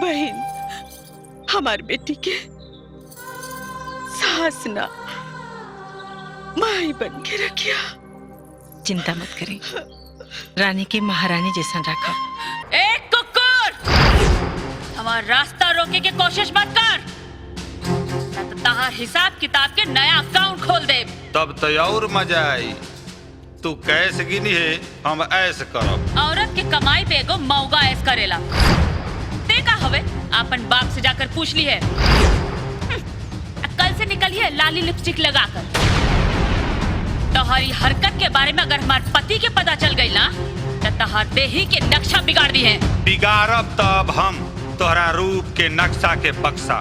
बहन हमार बेटी के सास ना माई बन के रखिया। चिंता मत करें, रानी की महारानी जैसा रखा। एक कुकुर, हमारा रास्ता रोके के कोशिश मत कर, तो तहार हिसाब किताब के नया अकाउंट खोल दे। तब तो और मजा आई। तू कैसे गिनी है, हम ऐसे करब। औरत के कमाई पे एगो मौगा ऐस करेला। देखा हवे, अपन बाप से जाकर पूछ ली है। कल से निकलिए लाली लिपस्टिक लगाकर। तोहरी हरकत के बारे में अगर हमारे पति के पता चल गई ना, तो तहार देही के नक्शा बिगाड़ दी है। बिगाड़ब तब हम तोहरा रूप के नक्शा के बक्सा।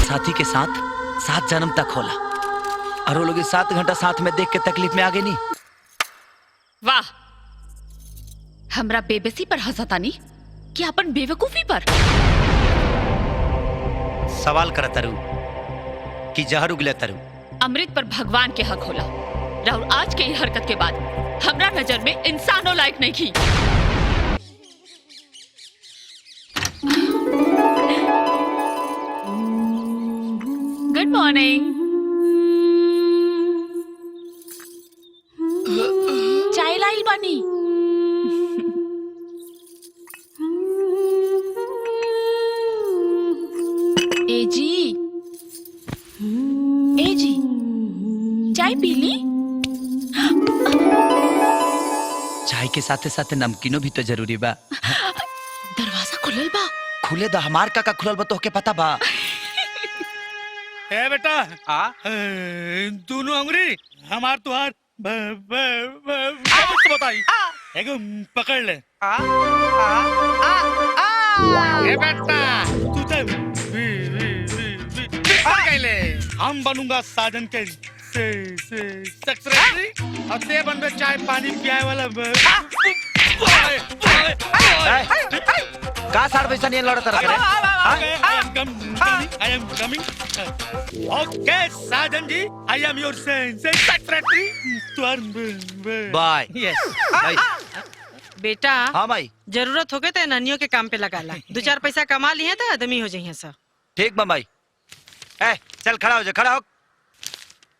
साथी के साथ 7 जन्म तक होला, और वो लोग 7 घंटा साथ में देख के तकलीफ में आगे नहीं। वाह, हमरा बेबसी पर हंसतानी कि अपन बेवकूफी पर। सवाल कर तरु कि जहर उगले तरु। अमृत पर भगवान के हक होला। राहुल आज के ये हरकत के बाद हमरा नजर में इंसानों लायक नहीं थी। Good morning. चाय लाई बानी। ए जी चाय पी ली? चाय के साथे साथे नमकीनो भी तो जरूरी बा। दरवाजा खुलल बा। खुले दा, हमार का खुलल बा तो के पता बा। ए बेटा, दोनों अंगुरी हमार तुहार बताई एगो पकड़ ले। ए बेटा, तू तो हम बनूंगा साजन के सेक्रेटरी और ते बनबे चाय पानी पियाए वाला। का साड़ पैसा नहीं लड़त रखे। I am coming. Okay, साजन जी, I am your secretary. Bye. Yes. बेटा, हाँ भाई, जरूरत हो गए तो ननियों के काम पे लगा ला। 2-4 पैसा कमा लिए तो आदमी हो जाइए सब। ठीक बा भाई। ए, चल खड़ा हो जा, खड़ा हो।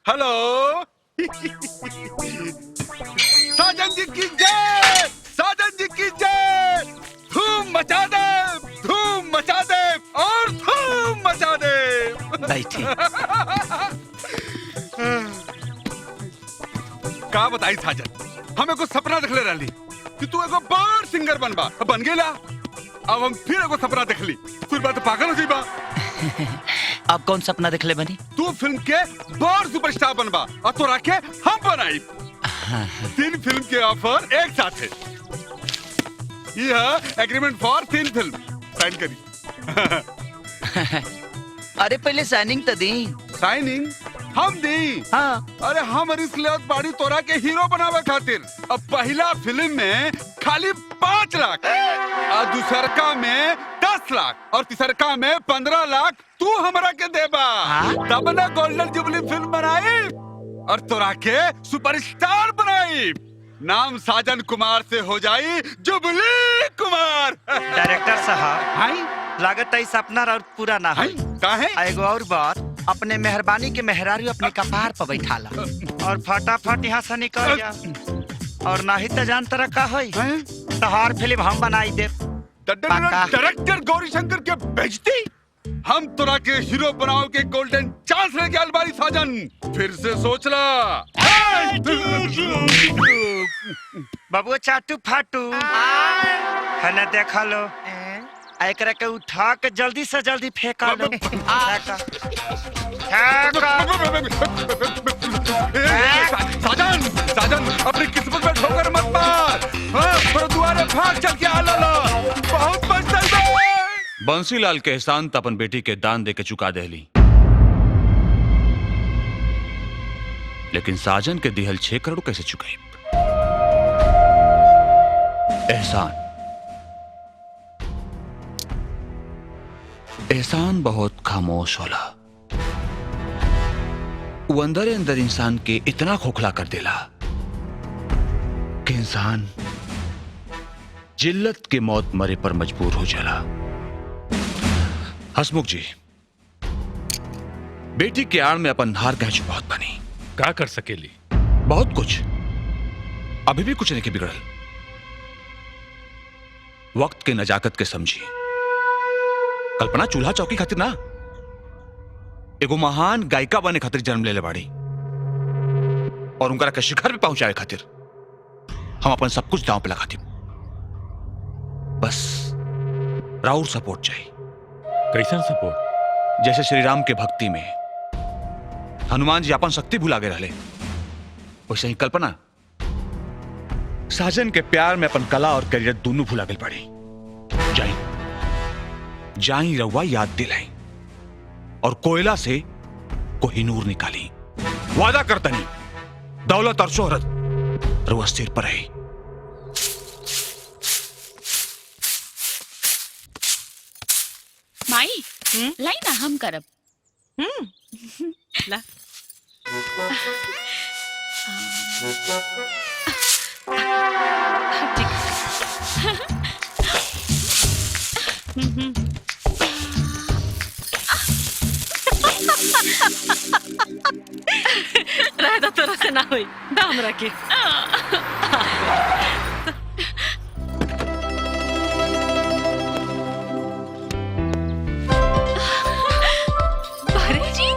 हेलो साजन जी की जय, साजन जी की जय। धूम मचा दे, धूम मचा दे और धूम मचा दे। बैठी। का बताई साजन, हम एगो सपना देखले रहली कि तू एगो बड़ सिंगर बनबा, बन गेला। अब हम फिर एगो सपना देखली, फिर बात पागल हो जाइबा। अब कौन सपना देखले बनी? तू फिल्म के बड़ सुपरस्टार बनबा और तोरा के हम बनाई। 3 फिल्म के ऑफर एक साथ है। यह एग्रीमेंट फॉर 3 फिल्म साइन करी। अरे पहले साइनिंग तो दी। साइनिंग हम दी। हाँ। अरे हम रिस्क लेवत बाड़ी तोरा के हीरो बनावे खातिर। अब पहला फिल्म में खाली 5 लाख और दूसरका में 10 लाख और तीसरका में 15 लाख तू हमरा के देबा। तब ना गोल्डन जुबली फिल्म बनाई और तोरा के सुपरस्टार बनाई। नाम साजन कुमार से हो जाई जुबली कुमार। डायरेक्टर साहब, लागत है सपना और पूरा ना है। काहे? एगो और बात, अपने मेहरबानी के मेहरारू अपने कपार पर बैठाला और फटाफट यहाँ से निकल जा, और नहीं तो जान तरह का होई तहार फिल्म हम बनाई दे। डायरेक्टर गौरी शंकर के बेइज्जती हम तोरा के हीरो बनाओ के गोल्डन चांस लेके अलबारी साजन। फिर से सोच ला। बाबू चाटू फाटू है ना, देखा लो एकरा के उठा के जल्दी से जल्दी फेंका लो। साजन, साजन अपनी किस्मत में ठोकर मत मार। हाँ, दुआरे भाग चल के आला ला। बहुत पछताई बे। बंसीलाल के एहसान त अपन बेटी के दान दे के चुका देली, लेकिन साजन के दिहल 6 करोड़ कैसे चुकाई? एहसान एहसान बहुत खामोश होला। वो अंदर अंदर इंसान के इतना खोखला कर देला कि इंसान जिल्लत के मौत मरे पर मजबूर हो जाला। हसमुख जी, बेटी के आड़ में अपन हार कह बहुत बनी। का कर सकेली? बहुत कुछ, अभी भी कुछ नहीं के बिगड़ल। वक्त के नजाकत के समझी। कल्पना चूल्हा चौकी खातिर ना, एगो महान गायिका बने खातिर जन्म ले बाड़ी, और उनका के शिखर पे पहुंचाए खातिर हम अपन सब कुछ दांव पे लगा दी। बस राउर सपोर्ट चाहिए। कैसा सपोर्ट? जैसे श्री राम के भक्ति में हनुमान जी अपन शक्ति भुला गए रहले, वैसे ही कल्पना साजन के प्यार में अपन कला और करियर दोनों भुला गए पड़ी। जाई रउआ याद दिलाई और कोयला से कोहिनूर निकाली। वादा करता नहीं, दौलत और शोहरत रउआ सिर पर है। माई लाई ना हम करब। ला रहता तोरा से ना होई, दाम रखे। अरे जी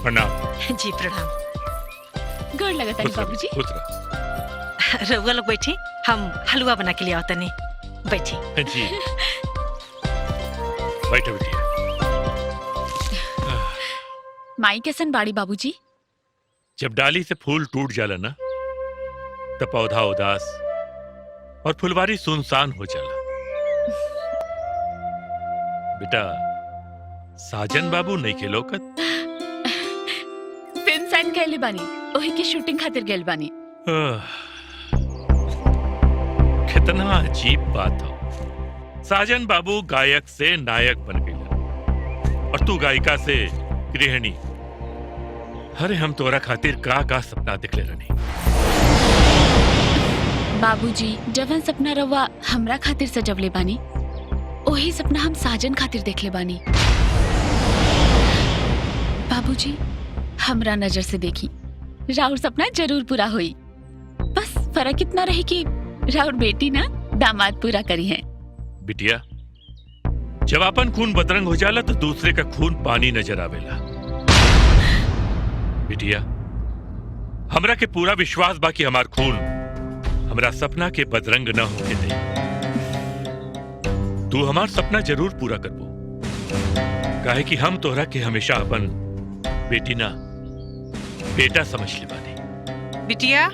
प्रणाम। जी प्रणाम। गोड़ लगता है बाबूजी। खुश रह। रउआ लोग बैठी, हम हलवा बना के लिए आवत नहीं। बैठी जी, बैठो बिटिया। माई कैसन बाड़ी बाबूजी? जब डाली से फूल टूट जाला ना, तब पौधा उदास और फुलवारी सुनसान हो जाला। बेटा, साजन बाबू नहीं के लोकत। फिल्म साइन कैले बानी, ओही की शूटिंग खातिर गेल बानी। कितना अजीब बात हो। साजन बाबू गायक से नायक बन गए और तू गायिका से गृहिणी। अरे हम तोरा खातिर का सपना दिखले रहनी। बाबूजी, जवन सपना रवा हमरा खातिर सजवले बानी, ओही सपना हम साजन खातिर देखले बानी। बाबूजी, हमरा नजर से देखी, राउर सपना जरूर पूरा होई। बस फर्क इतना रही कि राउर बेटी ना दामाद पूरा करी है। बिटिया, जब अपन खून बदरंग हो जाला तो दूसरे का खून पानी नजर आवेला। बिटिया, हमरा के पूरा विश्वास बा कि हमार खून हमरा सपना के बदरंग न होके दे। तू हमार सपना जरूर पूरा करबो, काहे कि हम तोहरा के हमेशा अपन बेटी ना बेटा समझ ले बानी। बिटिया,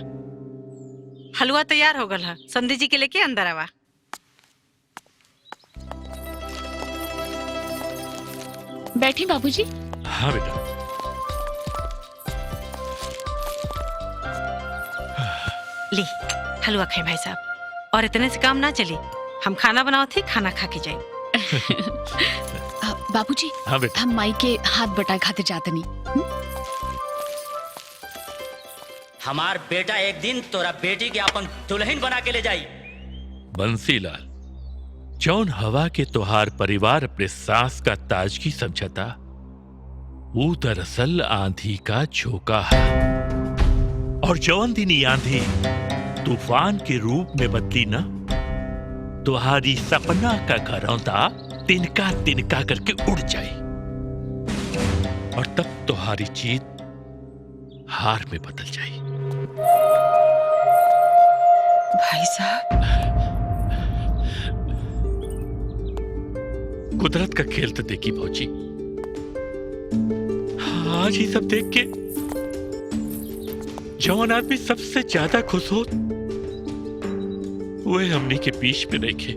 हलवा तैयार हो गल है, संधि जी के लेके अंदर आवा। बैठी बाबूजी। हाँ बेटा। ली हलवा खाए भाई साहब, और इतने से काम ना चली। हम खाना बनाओ थे, खाना खा के जाए। बाबूजी, हाँ बेटा। हम माई के हाथ बटाए खातिर जाते नहीं। हमार बेटा एक दिन तोरा बेटी के अपन दुल्हन बना के ले जाई। बंसीलाल, जौन हवा के तोहार परिवार अपने सास का ताजगी समझता, वो दरअसल आंधी का झोंका है। और जौन दिन ये आंधी तूफान के रूप में बदली ना, तुम्हारी सपना का घरौंदा तिनका तिनका करके उड़ जाए, और तब तुम्हारी जीत हार में बदल जाए। भाई साहब, कुदरत का खेल तो देखी भौजी। आज ही सब देख के जौन आदमी सबसे ज्यादा खुश हो वह हमनी के बीच में नहीं खे।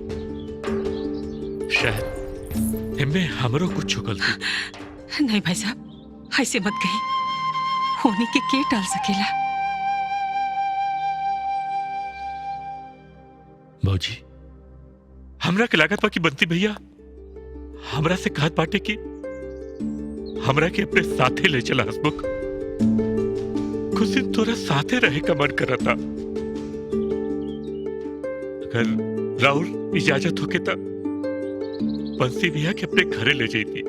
शायद इनमें हमरो कुछ गलती। नहीं भाई साहब, ऐसे मत कही। होने के टाल सकेला। भौजी, हमरा के लागत बा कि बंती भैया हमरा से कहत बाटे कि हमरा के अपने साथे ले चला हसमुख। कुछ दिन तोरा साथे रहे का मन करता। अगर राहुल इजाजत होके ता बंसी भैया के अपने घरे ले जाती।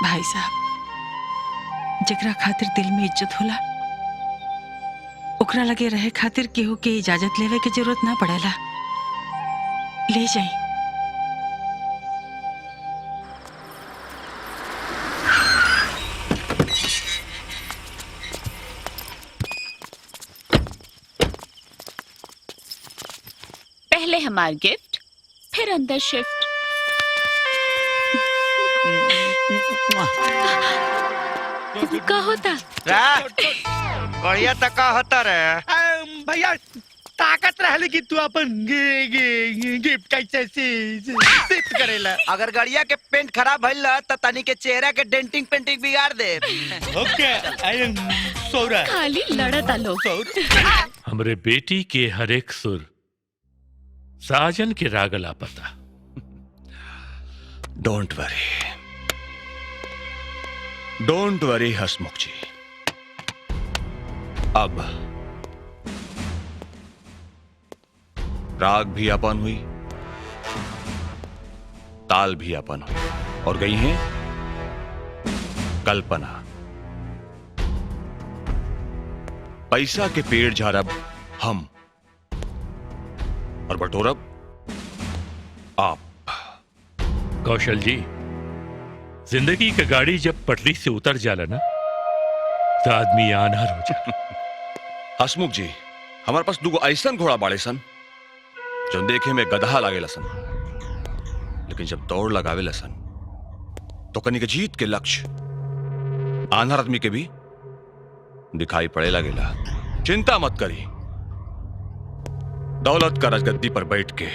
भाई साहब, जेकरा खातिर दिल में इज्जत होला ओकरा लगे रहे खातिर केहू के इजाजत लेवे के जरूरत ना पड़ेला। ले जाई। पहले हमार गिफ्ट फिर अंदर शिफ्ट। का होता बढ़िया तो का होता रे भैया ताकत रहले कि तू अपन गिफ्ट कैसे शिफ्ट करेला। अगर गड़िया के पेंट खराब भइल त तनी के चेहरा के डेंटिंग पेंटिंग बिगाड़ दे। ओके आई एम सौरा। खाली लड़ता लोग। हमरे बेटी के हर एक सुर साजन के रागला पता। डोंट वरी हसमुख जी। अब राग भी अपन हुई, ताल भी अपन हुई, और गई है कल्पना। पैसा के पेड़ झाड़ब हम और बटोरब आप। कौशल जी, जिंदगी का गाड़ी जब पटरी से उतर जाला ना तो आदमी आनार हो जाला। हसमुख जी, हमारे पास दुगो ऐसन घोड़ा बाड़े सन जो देखे में गधा लागे लसन, लेकिन जब दौड़ लगावे लसन तो कनी के जीत के लक्ष्य आनार आदमी के भी दिखाई पड़े लगेला। चिंता मत करी, दौलत का राजगद्दी पर बैठ के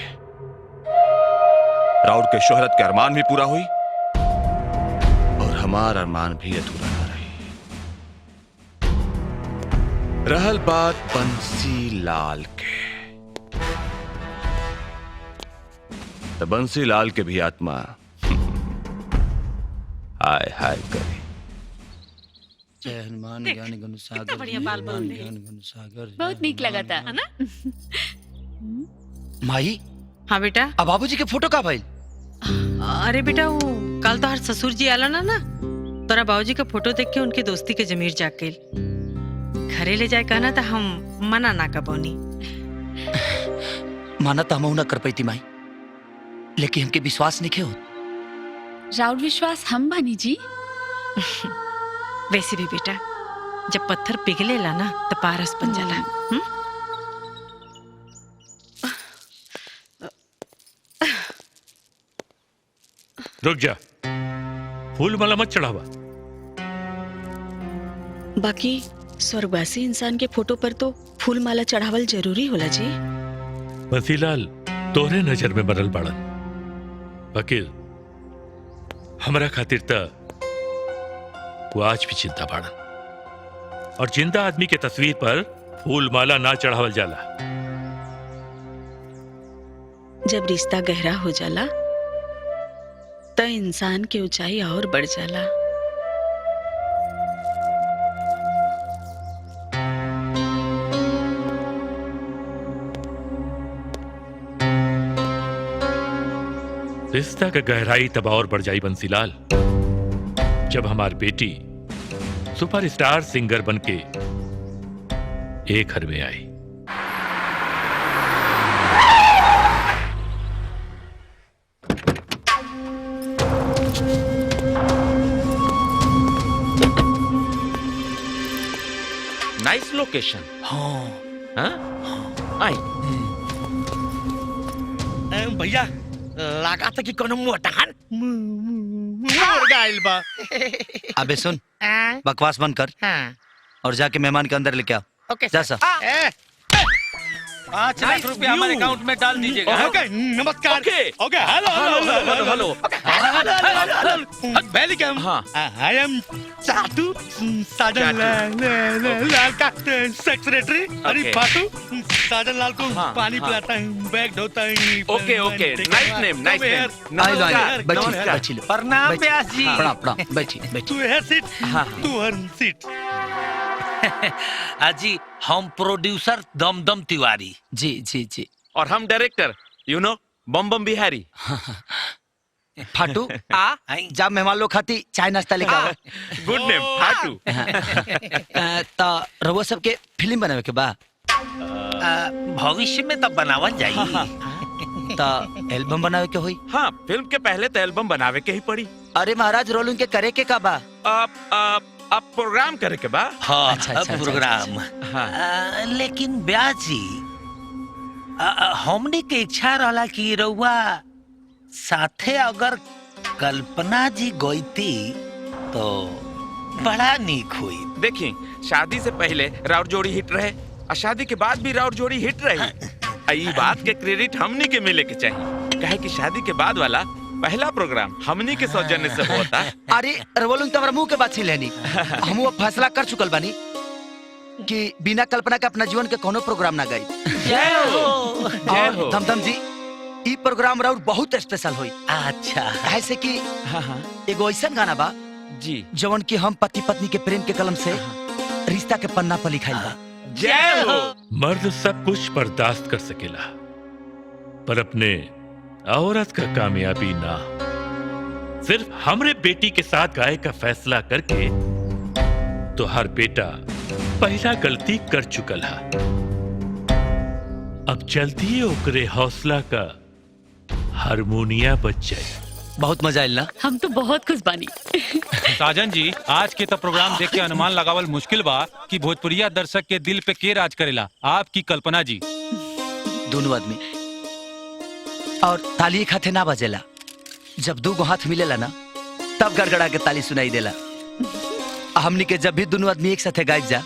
राउर के शोहरत के अरमान भी पूरा हुई और हमारा अरमान भी अधूरा ना रही। रहल बात बंसी लाल के, तो बंसी लाल के भी आत्मा हाय हाय करे। हनुमान ज्ञान गुण सागर, कितना बढ़िया बाल बन रहे। ज्ञान गुण सागर। बहुत नीक लगा था है ना? माई, हाँ बेटा। अब बाबूजी के फोटो का भइल? अरे बेटा, वो कल तो हर ससुर जी आला ना तोरा बाबूजी का फोटो देख के उनके दोस्ती के जमीर जाग गई। घरे ले जाए कहना तो हम मना ना कर पानी। माना तो हम ना कर पाती माई, लेकिन हमके विश्वास नहीं हो। राउर विश्वास हम बानी जी। वैसे भी बेटा, जब पत्थर पिघलेला ना तो पारस बन जाला। रुक जा, फूल माला मत चढ़ावा। बाकी स्वर्गवासी इंसान के फोटो पर तो फूल माला चढ़ावल जरूरी होला जी। बंसीलाल तोरे नजर में बरल बाड़न, वकील हमरा खातिर त वो आज भी चिंता बाड़न। और जिंदा आदमी के तस्वीर पर फूल माला ना चढ़ावल जाला। जब रिश्ता गहरा हो जाला तो इंसान की ऊंचाई और बढ़ जाला। रिश्ता का गहराई तब और बढ़ जाई बंसीलाल, जब हमारी बेटी सुपरस्टार सिंगर बनके एक घर में आई। Nice location. हाँ? आई भैया लगा था कि कोनो मोटान मर गइल बा। अबे सुन, बकवास बंद कर और जाके मेहमान के अंदर लेके आओ। ओके जा सर। 5 लाख रुपया हमारे अकाउंट में डाल दीजिएगा। ओके, नमस्कार। Okay, hello. Welcome. I am Chatu Sajan लाल का सेक्रेटरी। अरे पाटू साजन लाल को पानी पिलाता है, बैग धोता है। ओके, नाइस नेम। प्रणाम व्यास जी। प्रणाम, बैठिए। तू है सीट, तू हर सीट। अजी हम प्रोड्यूसर दमदम तिवारी। जी। और हम डायरेक्टर बम बम बिहारी। फाटू जब मेहमान लोग खाती चाय नाश्ता लेके आओ। Good name फाटू। तो रउआ सबके फिल्म बनावे के बा? भविष्य में तब बनावल जाई। तो एल्बम बनावे के होई? हाँ, फिल्म के पहले तो एल्बम बनावे के ही पड़ी। अरे महाराज, रोल उनके करे के का बा? अब प्रोग्राम करे के बा। हाँ, अच्छा, प्रोग्राम। हाँ। लेकिन ब्याह जी, हमने के इच्छा रहला कि रउआ साथे अगर कल्पना जी गईती तो बड़ा नीक हुई। देखिए, शादी से पहले राउर जोड़ी हिट रहे और शादी के बाद भी राउर जोड़ी हिट रही। ये बात के क्रेडिट हमनी के मिले के चाहिए, काहे कि शादी के बाद वाला पहला प्रोग्राम हमनी के सौजन्य से होता। अरे रवल तो हमारा मुंह के बात छीन लेनी। हम वो फैसला कर चुकल बानी कि बिना कल्पना के अपना जीवन के कोनो प्रोग्राम ना गई। जय हो। धमधम जी, ई प्रोग्राम राउर बहुत स्पेशल होई। अच्छा, ऐसे कि एगो ऐसा गाना बा जी, जवन की हम पति पत्नी के प्रेम के कलम से रिश्ता के पन्ना पर लिखाइल बा। जय हो। मर्द सब कुछ बर्दाश्त कर सकेला, पर अपने औरत का कामयाबी ना। सिर्फ हमरे बेटी के साथ गाय का फैसला करके तो हर बेटा पहला गलती कर चुकल है। अब जल्दी ओकरे हौसला का हारमोनिया बच जाए। बहुत मजा आइल ना? हम तो बहुत खुश बानी। साजन जी, आज के तो प्रोग्राम देख के अनुमान लगावल मुश्किल बा कि भोजपुरिया दर्शक के दिल पे के राज करेला, आपकी कल्पना जी। दोनों आदमी और ताली खाते ना बजेला। जब दो गो हाथ मिलेला ना, तब गड़गड़ा के ताली सुनाई देला। हमनी के जब भी दोनों आदमी एक साथे गायब जा,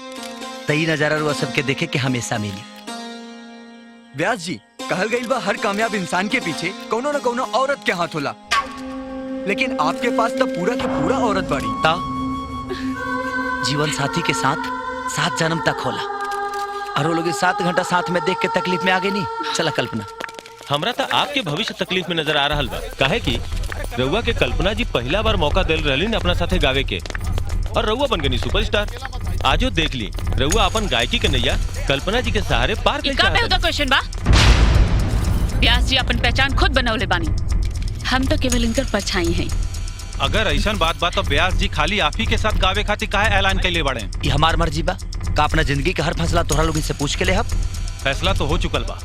तो ये नजारा रुआ सबके देखे के हमेशा मिली। व्यास जी, कहल गई बा हर कामयाब इंसान के पीछे कोनो न कोनो औरत के हाथ होला, लेकिन आपके पास तो पूरा के पूरा औरत बाड़ी। जीवन साथी के साथ 7 जन्म तक होला, और वो लोग 7 घंटा साथ में देख के तकलीफ में आगे नहीं चला। कल्पना, हमरा तो आपके भविष्य तकलीफ में नजर आ रहा बा, काहे कि रउआ के कल्पना जी पहला बार मौका दिल रहली अपना साथे गावे के, और रउआ बन गई सुपरस्टार। आजो देख ली, रउआ अपन गायकी के नैया कल्पना जी के सहारे पार कर का क्वेश्चन बा। व्यास जी अपन पहचान खुद बनौले बानी, हम तो केवल इनकर परछाई हैं। अगर ऐसा बात तो व्यास जी खाली आप ही के साथ गावे खातिर काहे ऐलान कैले बाड़े? ये हमार मर्जी बा का अपना जिंदगी का हर फैसला तोहरा लोग से पूछ के ले। हम फैसला तो हो चुकल बा,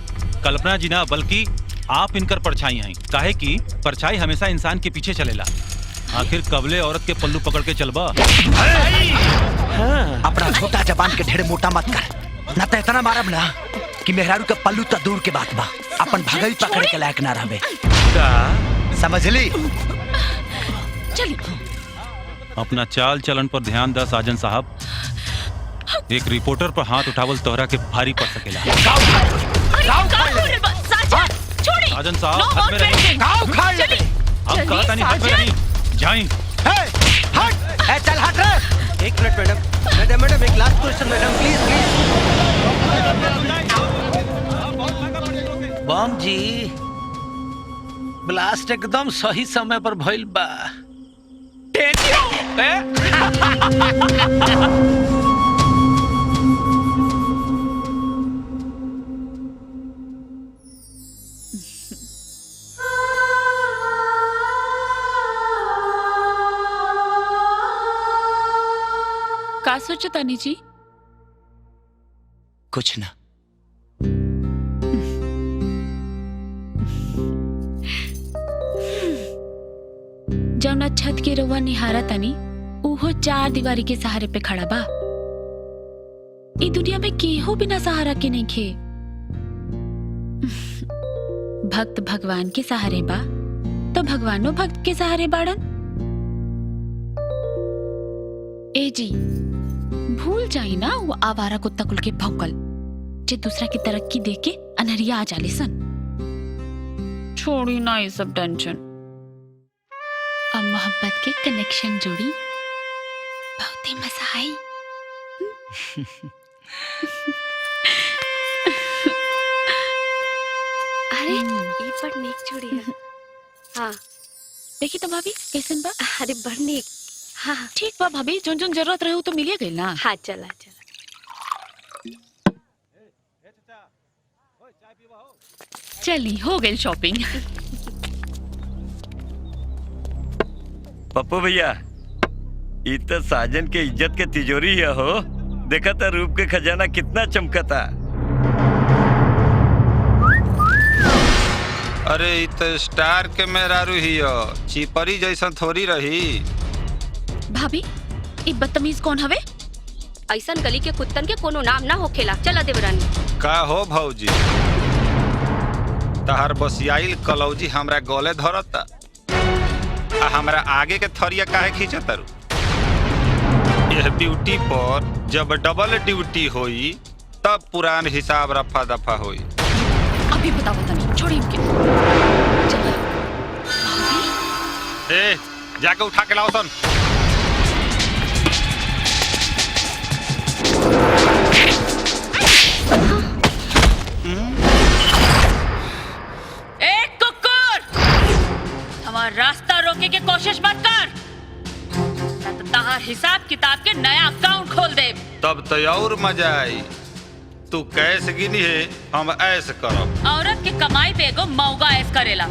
कल्पना जी ना बल्कि आप इनकर परछाई हैं, काहे कि परछाई हमेशा इंसान के पीछे चलेला। आखिर कबले औरत के पल्लू पकड़ के चलबा। अपना छोटा जबान के ढेर मोटा मत कर, ना तो इतना मारब ना कि मेहरारू के पल्लू तो दूर के बात बा, अपन भगई पकड़े के लायक ना रहबे। समझ ली? चली। अपना चाल चलन पर ध्यान दा साजन साहब। एक रिपोर्टर पर हाथ उठावल तोहरा के भारी पड़ सकेला। साजन साहब, हाथ में रही। हम कहता नहीं, हाथ में रही। जाएं। चल हट रे। 1 मिनट मैडम, एक लास्ट क्वेश्चन मैडम, प्लीज। बम जी, ब्लास्ट एकदम सही समय पर भइल बा। का सोचो तानी जी? कुछ ना। जौना छत के रउआ निहारा तनी, उहो 4 दीवारी के सहारे पे खड़ा बा। ई दुनिया में केहू बिना सहारा के नहीं खे। भक्त भगवान के सहारे बा, तो भगवानो भक्त के सहारे बाड़न। ए जी, भूल जाई ना वो आवारा कुत्ता कुल के भौंकल, जे दूसरा की तरक्की देख के अनहरिया आ जाली सन। छोड़ी ना ये सब टेंशन, अब मोहब्बत के कनेक्शन जोड़ी बहुत ही मजा आई। अरे ये बड़ नेक जोड़ी है। हाँ देखी तो भाभी कैसन बा? अरे बड़ नेक। हाँ ठीक बा भाभी, जोन जोन जरूरत रहे तो मिलिए गई ना। हाँ चला चला। चली हो गई शॉपिंग। पप्पू भैया, ये तो साजन के इज्जत के तिजोरी है हो। देखा था रूप के खजाना कितना चमकता। अरे इ तो स्टार के मेहरारू ही हो, चिपरी जैसा थोड़ी रही। भाभी ये बदतमीज कौन हवे? ऐसा गली के कुत्तन के कोनो नाम ना होखेला। चला देवरानी। का हो भौजी, तहार बसियाइल कलौजी हमरा गले धरता आ हमरा आगे के थरिया काहे खींचतारू? यह ड्यूटी पर जब डबल ड्यूटी होई तब पुरान हिसाब रफा दफा होई। अभी बताओ तनी, छोड़ी इनके। ए जाके उठा के लाओ सन। एक कुकुर, हमारा रास्ता रोके के कोशिश मत कर, न तो तहार हिसाब किताब के नया अकाउंट खोल दे। तब तो और मजा आई। तू कैसे गिनी है, हम ऐसे करब। औरत के कमाई पे एगो मौगा ऐस करेला।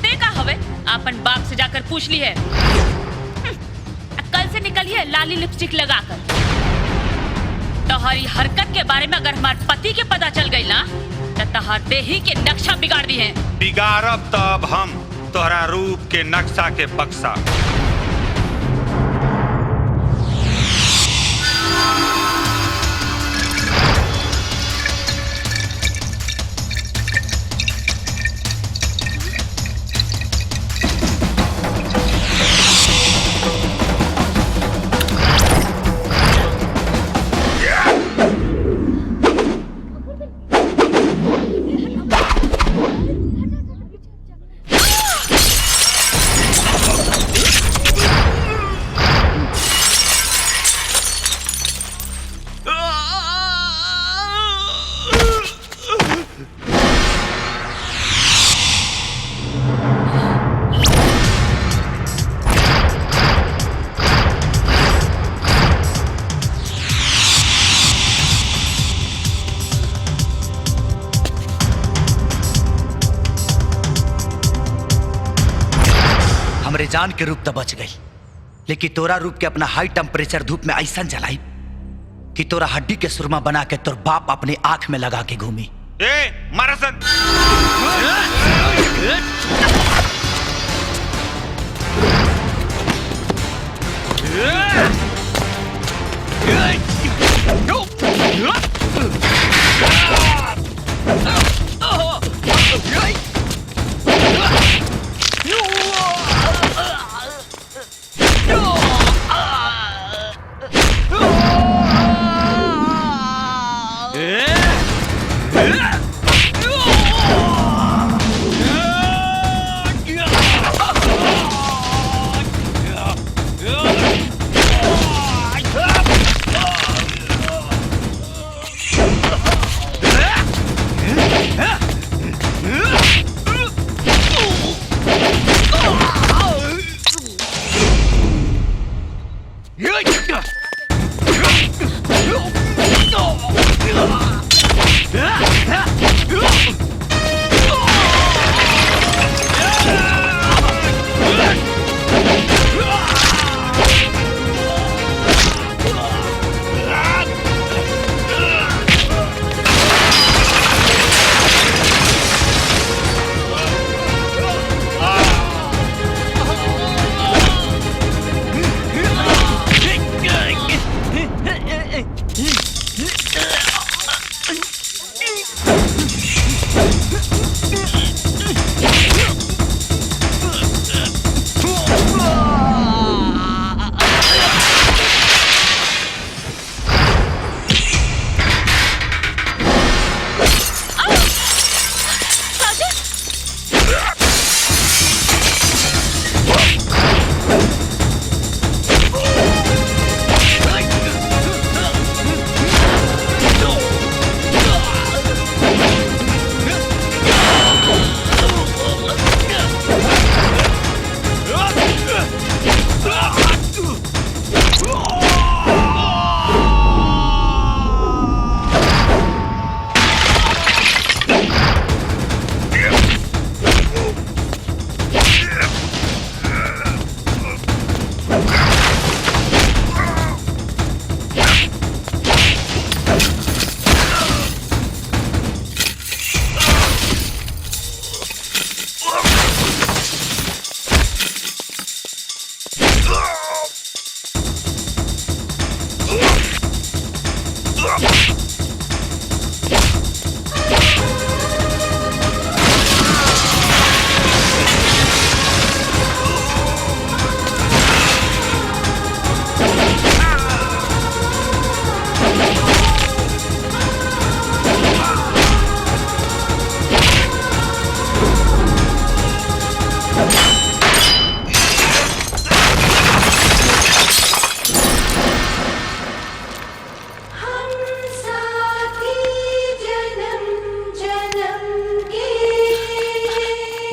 देखा हवे, अपन बाप से जाकर पूछ ली है। कल से निकली है लाली लिपस्टिक लगाकर। तोहरी हरकत के बारे में अगर हमारे पति के पता चल गई ना, तो तोहर देही के नक्शा बिगाड़ दी है। बिगाड़ब तब हम तोहरा रूप के नक्शा के बक्सा। हमरे जान के रूप तो बच गई, लेकिन तोरा रूप के अपना हाई टेम्परेचर धूप में ऐसा जलाई कि तोरा हड्डी के सुरमा बना के तोर बाप अपने आंख में लगा के घूमी। ए मारसन।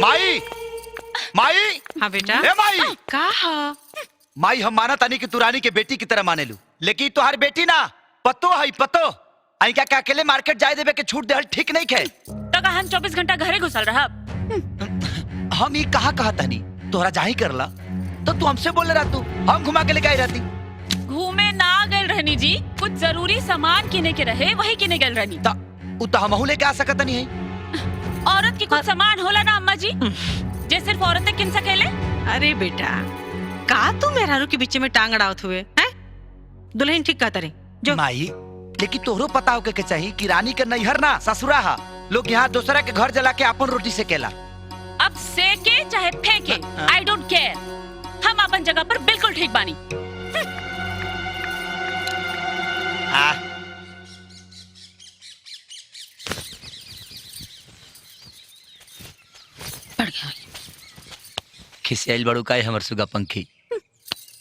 माई माई हाँ बेटा ए माई का हा? माई हम माना तानी कि तू रानी के बेटी की तरह माने लू, लेकिन तुम्हारी बेटी ना पतो है पतो आई क्या अकेले मार्केट जाए देवे के छूट दे ठीक नहीं खे। तो का हम 24 घंटा घरे घुसल रहा। हम ये कहा तानी तोहरा जाही करला तो तू हमसे बोले रहा, तू हम घुमा के लेके आई रहती। घूमे ना गल रहनी जी, कुछ जरूरी सामान किने के रहे वही किने गल रहनी। उता हमहू लेके आ सकत नहीं है। औरत की कुछ सामान होला ना अम्मा जी, जे सिर्फ औरतें किन सकेले। अरे बेटा का तू मेहरारू के बीच में टांग अड़ावत हुए हैं? दुल्हन ठीक कहता रही जो माई, लेकिन तोहरो पता होके के चाहिए कि रानी के नैहर ना ससुरा हा, लोग यहाँ दूसरा के घर जला के अपन रोटी से केला। अब सेके चाहे फेंके आई डोंट केयर, हम अपन जगह पर बिल्कुल ठीक बानी। बढ़ गया खिसियाइल बड़ू का हमर सुगा पंखी।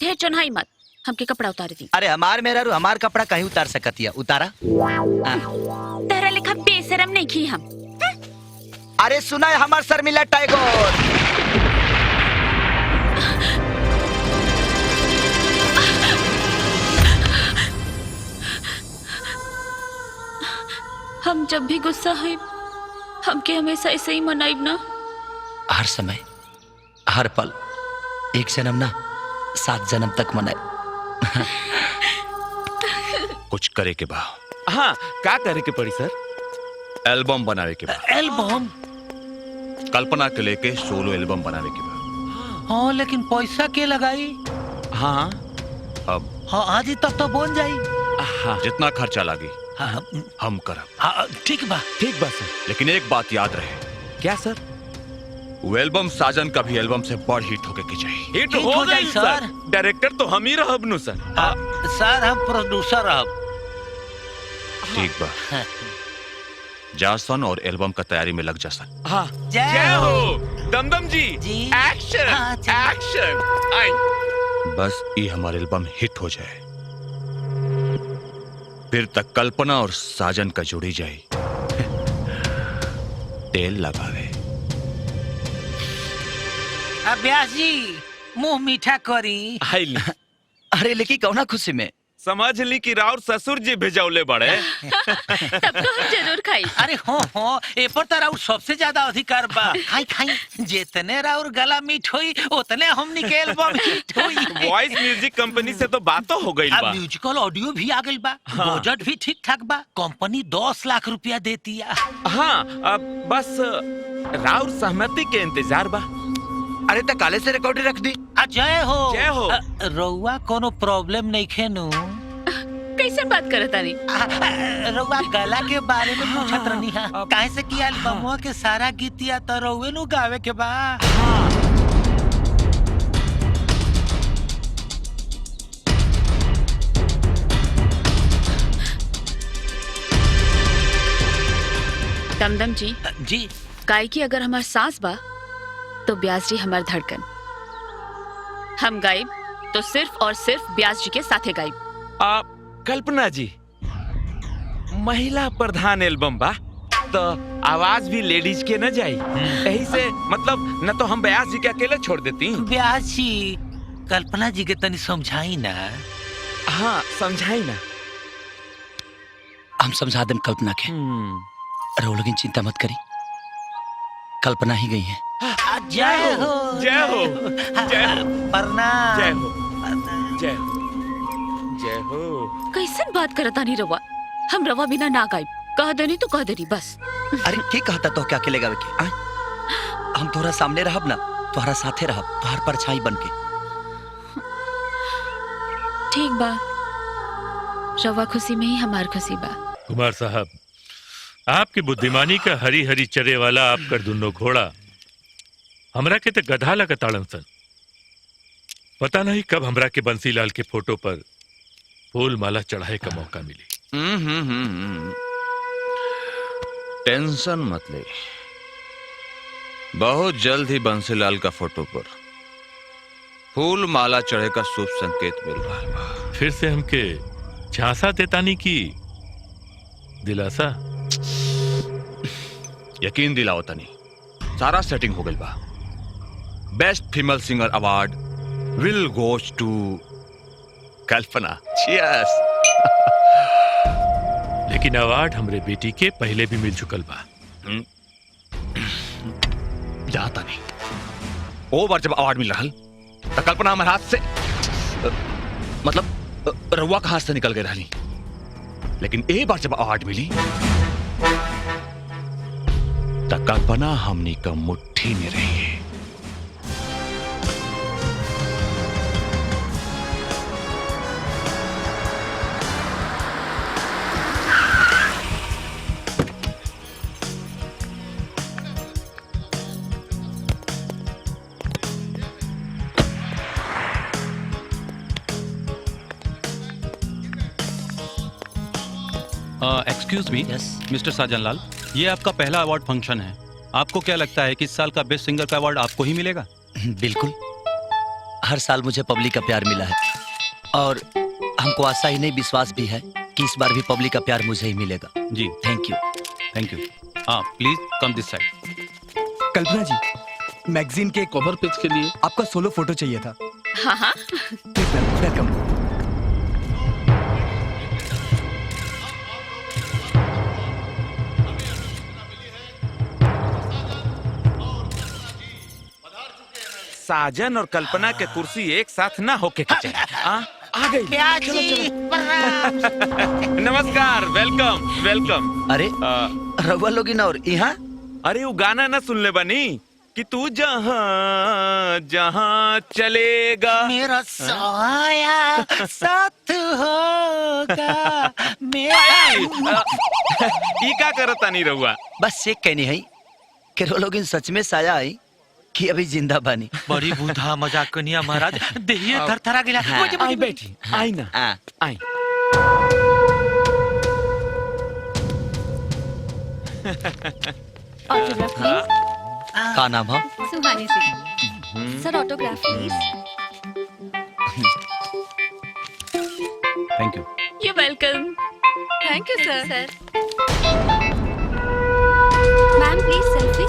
ढेर चुनाई मत, हमके कपड़ा उतारे दी। अरे हमार मेहरारू हमार कपड़ा कहीं उतार सकती है, उतारा। तेरा लिखा बेशरम नहीं की हम। अरे सुना है हमार शर्मिला टैगोर। हम जब भी गुस्सा है हमके हमेशा ऐसे ही मनाइब ना। हर समय हर पल एक जन्म ना 7 जन्म तक मनाए। कुछ करे के बा। हाँ का करे के पड़ी सर? एल्बम बनावे के बा। एल्बम? कल्पना के लेके सोलो एल्बम बनावे के बा। हाँ लेकिन पैसा के लगाई? हाँ अब हाँ आज ही तक तो बन जाई। हाँ जितना खर्चा लागी हाँ हम करब। हाँ ठीक बा सर। लेकिन एक बात याद रहे। क्या सर? वो एल्बम साजन का भी एल्बम से बड़ हिट होके के चाहिए। हिट हो गई सर। डायरेक्टर तो हम ही रहब नु सर। सर हम प्रोड्यूसर रहब। ठीक बा, जासन और एल्बम का तैयारी में लग जा सन। हाँ जय हो दमदम जी। Action action. बस ये हमारा एल्बम हिट हो जाए, फिर तक कल्पना और साजन का जोड़ी जाए। तेल लगावे। ब्यास जी मुंह मीठा करी। अरे लेकिन कौना खुशी में समझ ली कि राउर ससुर जी भेजौले बड़े। तब तो हम जरूर खाई। अरे हो ए पर तो राउर सबसे ज्यादा अधिकार बा। खाई खाई जितने राउर गला मीठ होई उतने हमनी के एल्बम हिट होई। वॉइस म्यूजिक कंपनी से तो बात हो गई बा। म्यूजिकल ऑडियो भी आ गई बा। बजट भी ठीक ठाक बा। कंपनी 10 लाख रुपया देती है। हाँ अब बस राउर सहमति के इंतजार बा। अरे तो काले से रिकॉर्डिंग रख दी। जय हो जय हो। रउआ कोनो प्रॉब्लम नहीं खेनु? कैसे बात करता नहीं? रउआ गला के बारे में पूछत रहनी है। काहे से कि एल्बमवा के सारा गीतिया तो रउए नु गावे के बा। दमदम जी जी गायकी अगर हमार सांस बा तो ब्यास जी हमार धड़कन। हम गायब तो सिर्फ और सिर्फ ब्यास जी के साथे गायब। कल्पना जी महिला प्रधान एल्बम बा तो आवाज भी लेडीज के न जाई। यही से मतलब न तो हम ब्यास जी के अकेले छोड़ देती। ब्यास जी कल्पना जी के तनी समझाई ना। हाँ समझाई ना। हम समझा दें कल्पना के। रहो लेकिन चिंता मत करी, कल्पना ही गई है। जय हो जय हो जय हो प्रणाम। जय हो जय हो जय हो। कैसन बात करता नहीं रवा? हम रवा बिना ना गायब। कह देनी तो कह देनी बस। अरे के कहता तो क्या अकेले गावे के? हम तोहरा सामने रहब ना, तोहरा साथे रहब, तोहर परछाई बन के। ठीक बा, रवा खुशी में ही हमार खुशी बा। कुमार साहब आपकी बुद्धिमानी का हरी हरी चरे वाला आपका दुनो घोड़ा हमरा के तो गधा लगताड़न सन। पता नहीं कब हमरा के बंसीलाल के फोटो पर फूल माला चढ़ाए का मौका मिली। टेंशन मत ले, बहुत जल्द ही बंसीलाल का फोटो पर फूल माला चढ़े का शुभ संकेत मिल रहा है। फिर से हमके झांसा देतानी की दिलासा? यकीन दिलाओ तनी, सारा सेटिंग हो गई बा। Best female singer award will goes to Kalpana. Cheers! लेकिन अवार्ड हमरे बेटी के पहले भी मिल चुकल बा। जाता नहीं। ओ बार जब अवार्ड मिल रहा तो कल्पना हमारे हाथ से मतलब रउआ का हाथ से निकल गए रही, लेकिन एक बार जब अवार्ड मिली तो कल्पना हमनी का मुट्ठी में रही है। एक्सक्यूज मी मिस्टर साजनलाल, ये आपका पहला अवार्ड फंक्शन है। आपको क्या लगता है कि इस साल का बेस्ट सिंगर का अवार्ड आपको ही मिलेगा? बिल्कुल, हर साल मुझे पब्लिक का प्यार मिला है और हमको आशा ही नहीं विश्वास भी है कि इस बार भी पब्लिक का प्यार मुझे ही मिलेगा। जी thank you. Thank you. Please come this side. Kalpana ji, magazine के कवर पेज के लिए आपका सोलो फोटो चाहिए था। हाँ हाँ। वेलकम। साजन और कल्पना के कुर्सी एक साथ ना होके के चाहिए। आ गई। नमस्कार, वेलकम वेलकम। अरे रउआ लोगिन और यहाँ? अरे वो गाना ना सुन ले बनी कि तू जहाँ जहाँ चलेगा मेरा साया साथ होगा मेरा। ई का करता नहीं रहुआ? बस ये कहनी है कि रो लोगिन सच में साया आई कि अभी जिंदा बानी। बड़ी बुधा मजाक कनिया महाराज, देहिए थरथरा गिला। आई बैठी, आई ना आई। Autograph please. का नाम है? Suhani Singh. Sir autograph please. Thank you. You welcome. Thank you sir. Ma'am please selfie.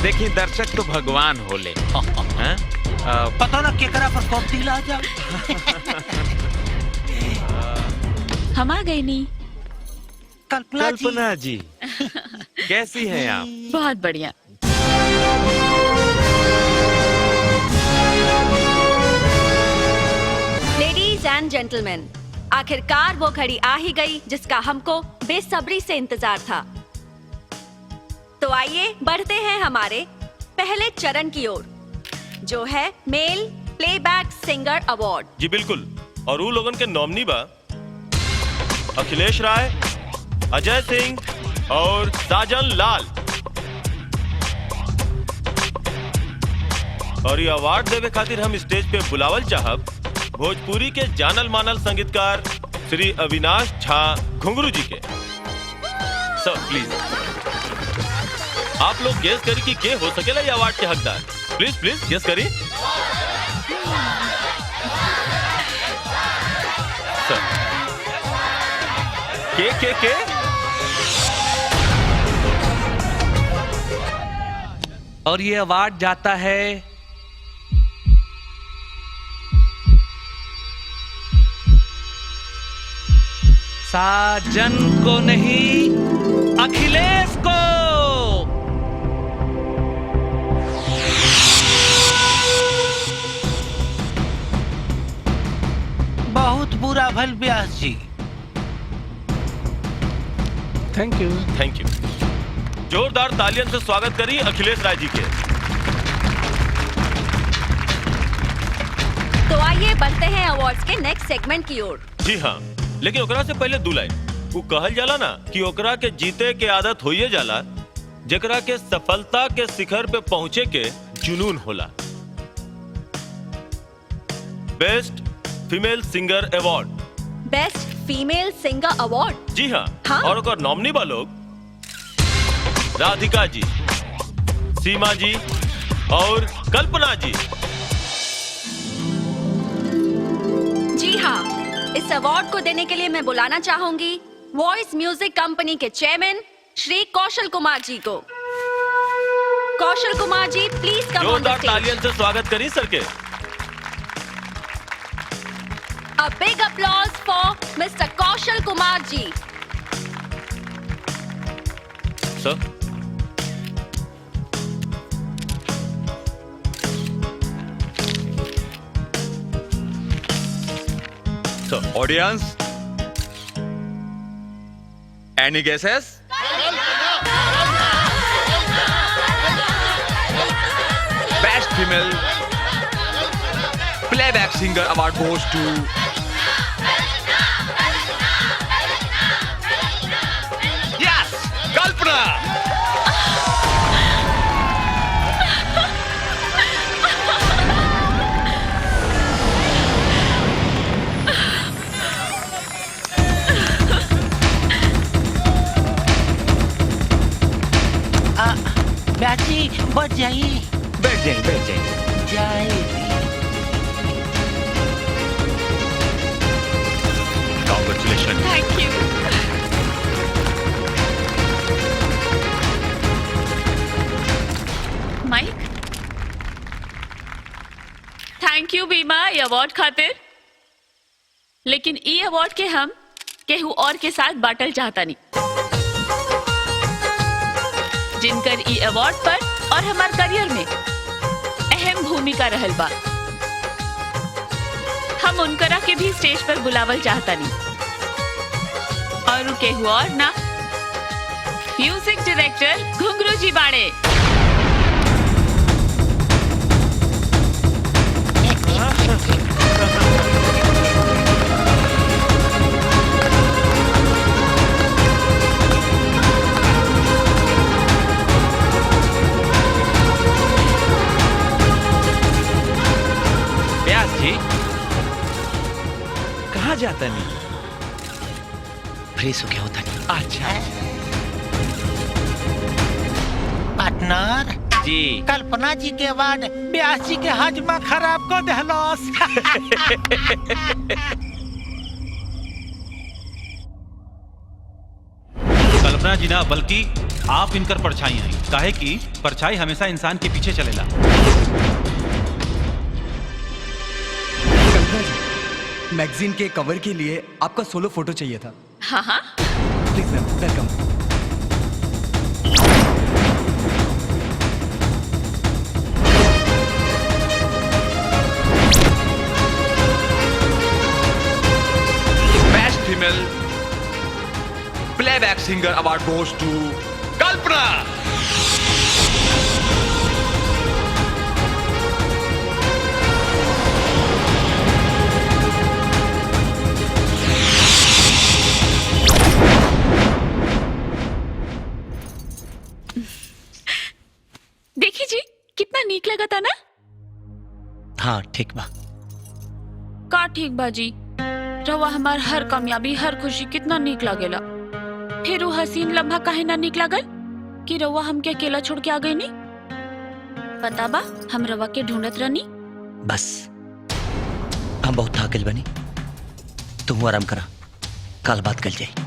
देखिए दर्शक तो भगवान होले। पता ना केकरा पर कब दिल आ जा। हम आ गए नी। कल्पना जी कैसी हैं आप? बहुत बढ़िया। लेडीज एंड जेंटलमैन, आखिरकार वो घड़ी आ ही गई जिसका हमको बेसब्री से इंतजार था। तो आइए बढ़ते हैं हमारे पहले चरण की ओर, जो है मेल प्लेबैक सिंगर अवार्ड। जी बिल्कुल, और वो लोगन के नॉमिनी बा अखिलेश राय, अजय सिंह और साजन लाल। और ये अवार्ड देवे खातिर हम स्टेज पे बुलावल चाहब भोजपुरी के जानल मानल संगीतकार श्री अविनाश झा घुंगरू जी के। सर प्लीज आप लोग गेस करी कि के हो सकेला ये अवार्ड के हकदार। प्लीज प्लीज गेस करी। सर के और ये अवार्ड जाता है साजन को नहीं, अखिलेश को। बहुत बुरा भल व्यास जी। Thank you. Thank you. जोरदार तालियन से स्वागत करिए अखिलेश राय जी के। तो आइए बढ़ते हैं अवार्ड्स के नेक्स्ट सेगमेंट की ओर। जी हाँ, लेकिन ओकरा से पहले दो लाइन। वो कहल जाला ना कि ओकरा के जीते के आदत होइए जाला, जेकरा के सफलता के शिखर पे पहुंचे के जुनून होला। Best female singer award. Best female singer award. जी हाँ, और ओकर नॉमिनी बा लोग राधिका जी, सीमा जी और कल्पना जी। जी हाँ, इस अवार्ड को देने के लिए मैं बुलाना चाहूंगी वॉइस म्यूजिक कंपनी के चेयरमैन श्री कौशल कुमार जी को। Kaushal Kumar ji, please come on द जोरदार स्टेज। तालियों से स्वागत करिए सर के। A big applause for Mr. Kaushal Kumar ji. Sir So, audience, any guesses? Best female playback singer award goes to yes, Kalpana. ब्याजी बच जाइए। बैठ जाइए जाइए। Congratulations. Thank you. Mike, thank you बीमा ये अवार्ड खातिर, लेकिन ई अवार्ड के हम केहू और के साथ बाटल चाहता नहीं, जिनकर ई अवार्ड पर और हमार करियर में अहम भूमिका रहल बा। हम उनकरा के भी स्टेज पर बुलावल चाहता नहीं, और केहू और ना, म्यूजिक डायरेक्टर घुंगरू जी बाड़े। कहाँ जाता नहीं? फ्रेश हो गया होता नहीं। अच्छा पार्टनर जी, कल्पना जी के बाद ब्यास जी के हजमा खराब को दहलोस। कल्पना जी ना, बल्कि आप इनकर परछाई हैं। काहे कि परछाई हमेशा इंसान के पीछे चलेला। मैगजीन के कवर के लिए आपका सोलो फोटो चाहिए था। हाँ हाँ, please ma'am, welcome. Best female playback singer award goes to Kalpana. देखी जी कितना नीक लगा था ना। हाँ ठीक बा। का ठीक बाजी, रवा हमार हर कामयाबी हर खुशी कितना नीक लागेला। फिर वो हसीन लम्हा काहे ना नीक लागल कि रवा हमके अकेला छोड़ के आ गई नी। पता बा हम रवा के ढूंढत रहनी। बस हम बहुत थाकल बनी, तुम आराम करा, कल बात कर जाए।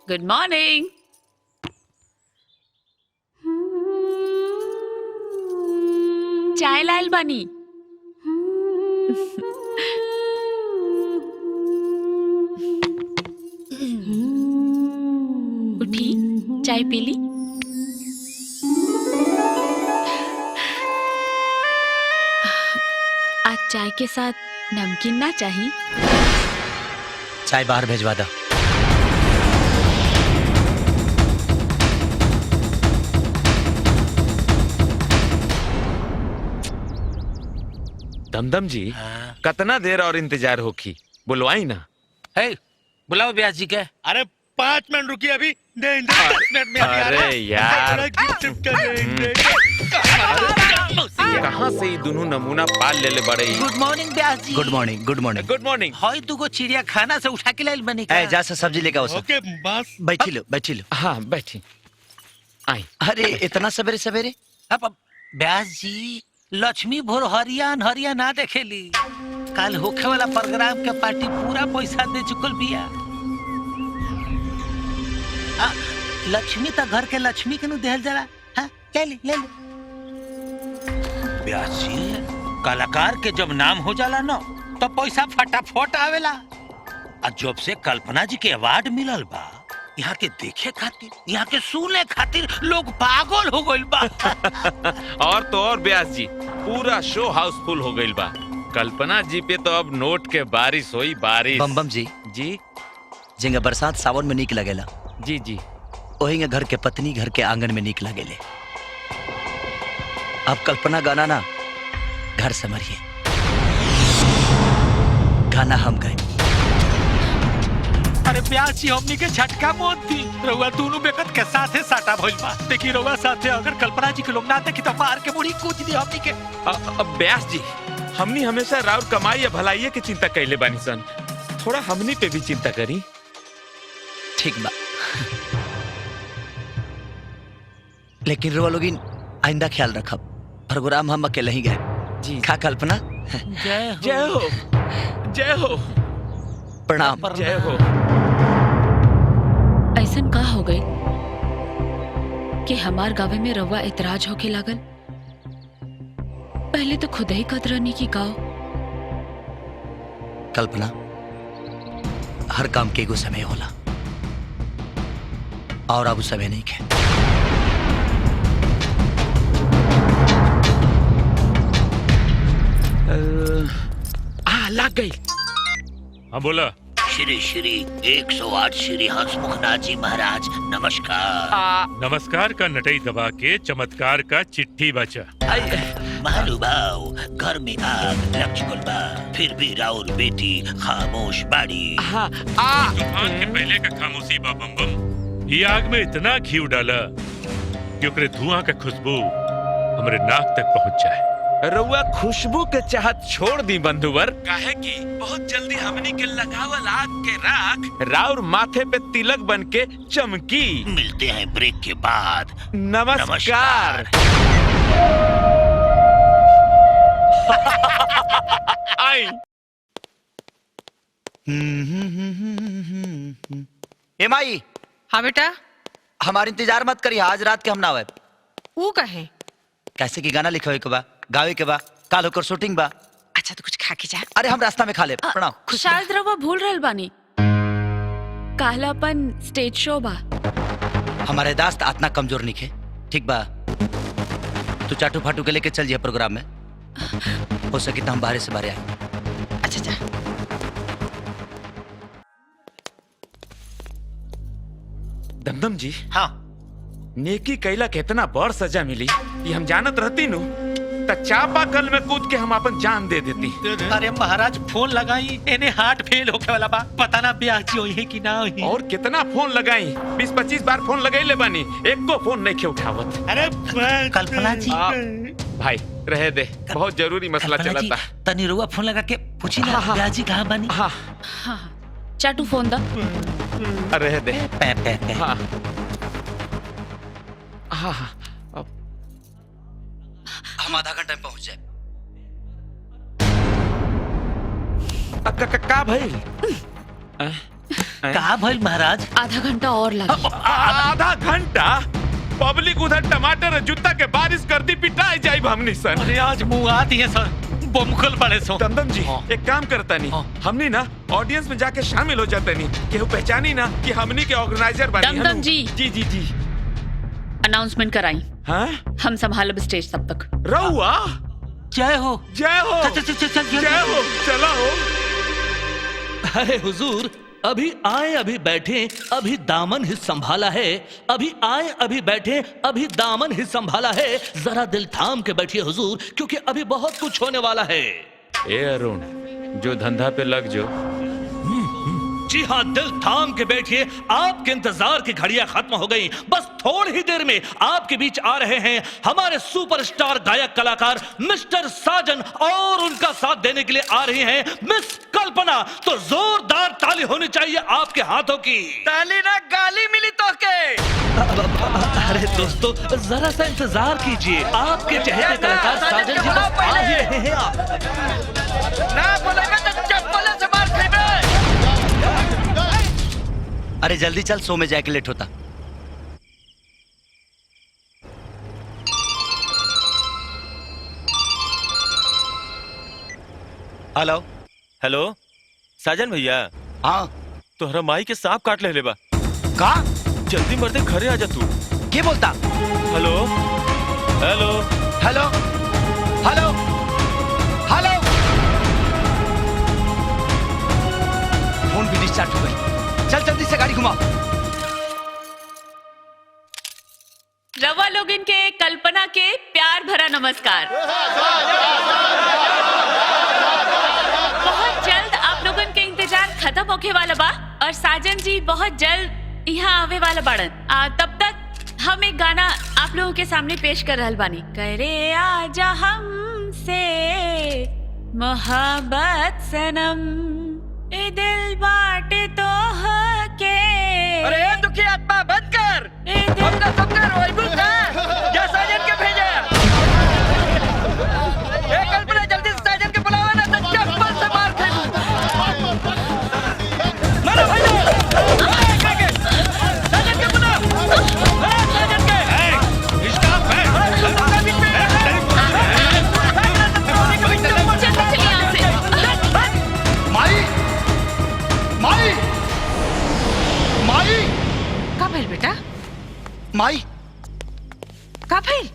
Good morning. चाय लाल बानी। उठी, चाय पी ली। आज चाय के साथ नमकीन ना चाहिए? चाय बाहर भेजवा दो। दमदम जी, कितना देर और इंतजार होखी, बुलवाई ना। है बुलाओ ब्यास जी के। अरे 5 मिनट रुकिए अभी 10 मिनट में अभी आ रहा है। अरे यार। गिफ्ट शिफ्ट कर देंगे। कहाँ से ये दोनों नमूना पाल ले बड़े? Good morning Byas ji. Good morning, good morning. Good morning. हॉय तुगो चिड़िया खाना से उठा के लाइल बनी का? ए जा से सब्जी लेके आओ सर। ओके बस। बैठी लो, बैठी लो। हाँ बैठी। आई। अरे इतना सवेरे सवेरे? अब ब्यास जी लक्ष्मी भोर हरियान हरिया ना देखेली। कल होखे वाला प्रोग्राम के पार्टी पूरा पैसा दे चुकल बिया। लक्ष्मी तो घर के लक्ष्मी के नु देहल जरा। हाँ ले ली ले ली। ब्यास जी कलाकार के जब नाम हो जाला ना तो पैसा फटाफट आवेला। और जब से कल्पना जी के अवार्ड मिलल बा यहाँ के देखे खातिर, यहाँ के सुने खातिर लोग पागल हो गइल बा। और तो और ब्यास जी पूरा शो हाउसफुल हो गइल बा। कल्पना जी पे तो अब नोट के बारिश होई बारिश। बम बम जी जी जिंगा बरसात सावन में नीक लगेला। जी जी वही घर के पत्नी घर के आंगन में नीक लगेले। अब कल्पना गाना ना घर से मरिए गाना हम गए। अरे ब्यास जी हमनी के झटका मौत दी। रउआ दोनों बेकत के साथे साटा भइल बा। देखी रउआ साथे अगर कल्पना जी के लोग ना देखी तो मार के मुड़ी कूच दी हमनी के। अब ब्यास जी हमनी हमेशा राउर कमाई या भलाई की चिंता कैले बानी सन। थोड़ा हमनी पे भी चिंता करी। ठीक बा लेकिन रुआ लोगिन आइंदा ख्याल रखब। प्रोग्राम हम अकेले ही गए। जी खा कल्पना। जय हो जय हो जय हो प्रणाम। जय हो। ऐसन का हो गई कि हमार गावे में रवा इतराज होके लागल? पहले तो खुद ही कतरनी की गाओ। कल्पना हर काम के एगो समय होला और अब समय नहीं है। लग गई। हाँ बोला। श्री श्री 108 श्री हंसमुखनाथ जी महाराज नमस्कार। नमस्कार का नटई दबा के चमत्कार का चिट्ठी बचा। महानुभाव घर में आग लग चुकल बा फिर भी राउर बेटी खामोश बाड़ी। तूफान के पहले का खामोशी बा बम बम। ये आग में इतना घी डाला कि ओकरे धुआं का खुशबू हमारे नाक तक पहुंच जाए। रउआ खुशबू के चाहत छोड़ दी बंधुवर। काहे कि बहुत जल्दी हमनी के लगावल आग के राख राउर माथे पे तिलक बन के चमकी। मिलते हैं ब्रेक के बाद। नमस्कार। आई। ए माई। हाँ बेटा। हमारे इंतजार मत करिए, आज रात के हम ना आवे। वो कहे कैसे की गाना लिखे के बा, गावे के बा, काल होकर शूटिंग बा। अच्छा तो कुछ खा के जा। अरे हम रास्ता में खा ले। प्रणाम। शायद रवा भूल रहल बानी, काला अपन स्टेज शो बा। हमारे दास्त आतना कमजोर निके। ठीक बा तू चाटू फाटू के लेके चल जिया प्रोग्राम में। हो सके तो हम बाहर से बाहर आए। अच्छा जा। दमदम जी। हाँ नेकी कैला के इतना बड़ सजा मिली ये हम जानत रहती नु त चापा कल में कूद के हम अपन जान दे देती। अरे महाराज फोन लगाई इन्हें हार्ट फेल होके वाला बा। पता ना ब्याह जी होई है कि ना होई। और कितना फोन लगाई 20-25 बार फोन लगाई बानी एक को फोन नहीं के उठावत। अरे कल्पना जी भाई रहे दे बहुत जरूरी मसला चलता। तनी रुआ फोन लगा के पूछी ना ब्याह जी कहाँ बनी। हाँ चाटू फोन दा। रहे दे। हाँ हाँ हाँ हम आधा घंटे में पहुंच जाए। का भइल? का भइल महाराज? आधा घंटा और लगा। आधा घंटा? पब्लिक उधर टमाटर जूता के बारिश कर दी पिटाई जाई हमनी सन। अरे आज मुंह आती है सर बमुखल पड़े सो। दमदम जी एक काम करता नहीं हमनी ना ऑडियंस में जाके शामिल हो जाते नहीं केहू पहचानी ना कि हमनी के ऑर्गेनाइजर बनी। दमदम जी जी जी जी अनाउंसमेंट कराई। हाँ? हम संभालब स्टेज तब तक। रहुआ जय हो जय हो जय हो चला हो। अरे हुजूर अभी आए अभी बैठे अभी दामन ही संभाला है। अभी आए अभी बैठे अभी दामन ही संभाला है। जरा दिल थाम के बैठिए हुजूर क्योंकि अभी बहुत कुछ होने वाला है। ए अरुण जो धंधा पे लग जो। जी हाँ, दिल थाम के बैठिए, आपके इंतजार की घड़ियां खत्म हो गई। बस थोड़ी ही देर में आपके बीच आ रहे हैं हमारे सुपरस्टार गायक कलाकार मिस्टर साजन, और उनका साथ देने के लिए आ रही हैं मिस कल्पना। तो जोरदार ताली होनी चाहिए आपके हाथों की। ताली ना गाली मिली तो के। अरे दोस्तों, जरा सा इंतजार कीजिए, आपके चहेते कलाकार साजन जी बस आ ही रहे हैं। ना बोलेगा तो चप्पल से मार खाएगा। अरे जल्दी चल, शो में जाके लेट होता। हेलो हेलो, साजन भैया। हाँ, तोहरा माई के सांप काट ले बा। का? जल्दी मरते घरे आजा तू। क्या बोलता? Hello hello hello hello hello. Phone भी डिस्चार्ज हो गई। चल जल्दी से गाड़ी घुमाओ। रवा लोग इनके कल्पना के प्यार भरा नमस्कार। बहुत जल्द आप लोगों के इंतजार खत्म होके वाला बा, और साजन जी बहुत जल्द यहाँ आवे वाला बाड़न। तब तक हम एक गाना आप लोगों के सामने पेश कर रहल बानी। करे आजा हमसे मोहब्बत सनम, ए दिल बाटे तो के। अरे दुखी आत्मा बंद कर। क्या साजन के भेजा? कल्पना जल्दी से साजन के बुलावा ना तो चप्पल से मार खाएगा। मारो भाई साजन के बुलाओ। साजन के माई माई माई। का भइल बेटा? माई का भइल?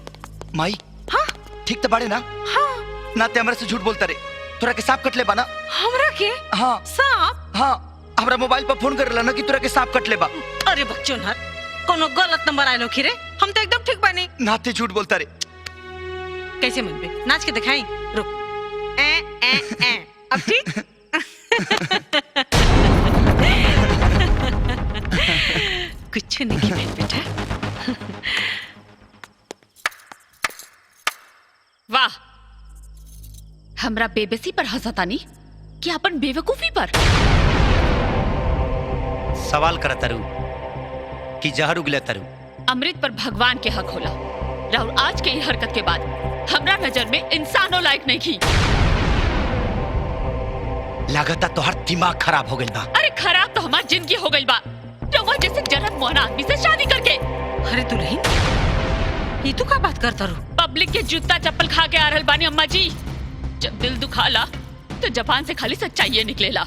माई। हाँ ठीक तो बाड़े ना? हाँ। ना ते हमरा से झूठ बोलता रे। तोरा के सांप कट ले बा ना? हमरा के? हाँ। सांप? हाँ, हमरा मोबाइल पर फोन कर ना कि तोरा के सांप कट ले बा। अरे बच्चों, कोनो गलत नंबर आइलो खिरे। हम तो एकदम ठीक बानी। ना ते झूठ बोलता रे। कैसे मन पे नाच के दिखाई? रुक। ए ए ए। अब ठीक? कुछ नहीं बहन बेटा। वाह, हमरा बेबसी पर हंसतानी कि अपन बेवकूफी पर। सवाल करा तरु कि जहर उगले तरु। अमृत पर भगवान के हक होला। राहुल, आज के ये हरकत के बाद हमरा नजर में इंसानों लायक नहीं की। लागता तो हर दिमाग खराब हो गइल बा। अरे खराब तो हमार जिंदगी हो गई बा, रउआ जैसे जरत मोहना आदमी से शादी करके। अरे दुल्हन, ये तू का बात करता रू? पब्लिक के जूता चप्पल खा के आ रहल बानी अम्मा जी। जब दिल दुखाला तो जबान से खाली सच्चाई निकलेला।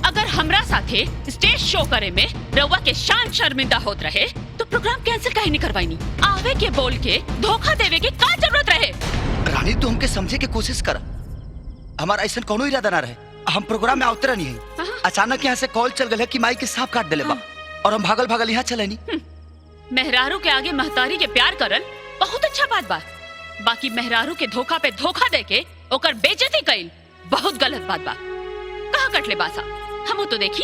अगर हमरा साथे स्टेज शो करे में रउआ के शान शर्मिंदा होत रहे तो प्रोग्राम कैंसिल काहे नहीं करवाईनी? आवे के बोल के धोखा देवे के का जरूरत रहे? रानी, तू हमके समझे के कोशिश कर। हमारा ऐसा कोनो इरादा ना रहे। हम प्रोग्राम में आवते नहीं है। अचानक यहाँ से कॉल चल गया कि माई के सांप काट देले बा, और हम भागल भागल यहाँ चले नहीं। मेहरारू के आगे महतारी के प्यार करल बहुत अच्छा बात बा, बाकी मेहरारू के धोखा पे धोखा देके ओकर बेइज्जती कइल बहुत गलत बात बा। कहाँ कटले बासा? हम तो देखी।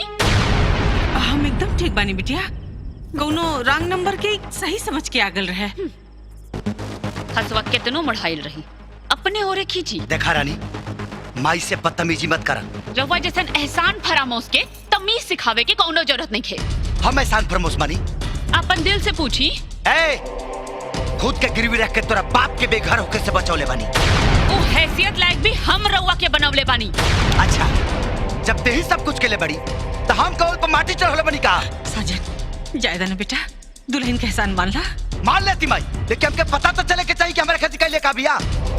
हम एकदम ठीक बानी बिटिया। कोनो रंग नंबर के सही समझ के आगल रहे। हसवा कितनो मढ़ाइल रही, अपने ओरे खींची। देखा रानी, माई से बदतमीजी मत करा। रवा जैसन एहसान फरामोश के तमीज सिखावे के कोनो जरूरत नहीं खे। हम एहसान फरामोश मानी? अपन दिल से पूछी। खुद के गिरवी रख के तोरा बाप के बेघर होकर से बचौले बानी। वो हैसियत लायक भी हम रउआ के बनवले बानी। अच्छा, जब ते ही सब कुछ के ले बड़ी तो हम कौल पर माटी चढ़ोले बनी का? साजन, जायदा ना बेटा, दुल्हन के एहसान मान ला। मान लेती माई, लेकिन हमके पता तो चले के चाहिए कि हमारे खेती कैले का बिया।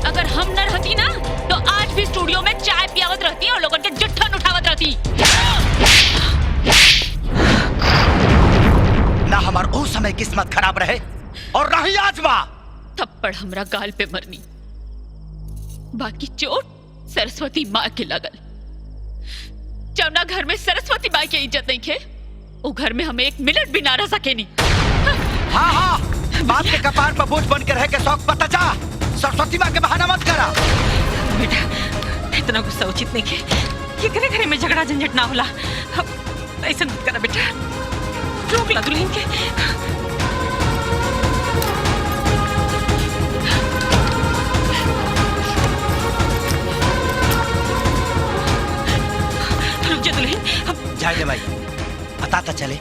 अगर हम न रहती ना तो आज भी स्टूडियो में चाय पियावत रहती और लोगों के जुट्ठन उठावत रहती। ना हमार उस समय किस्मत खराब रहे और ना ही आज बा। थप्पड़ हमरा गाल पे मरनी, बाकी चोट सरस्वती माँ के लगल। जौना घर में सरस्वती माँ की इज्जत नहीं खे, वो घर में हमें एक मिनट भी ना रह सके नहीं। हाँ हाँ, बाप के कपार पर बोझ बन के रह के शौक पता जा। सरस्वती माँ के बहाना मत करा। बेटा, इतना गुस्सा उचित नहीं है। ये घरे घरे में झगड़ा झंझट ना होला। ऐसा मत करा बेटा, रोक ला दुल्हन के। रुक जा दुल्हन। जाए दे भाई, पता तो चले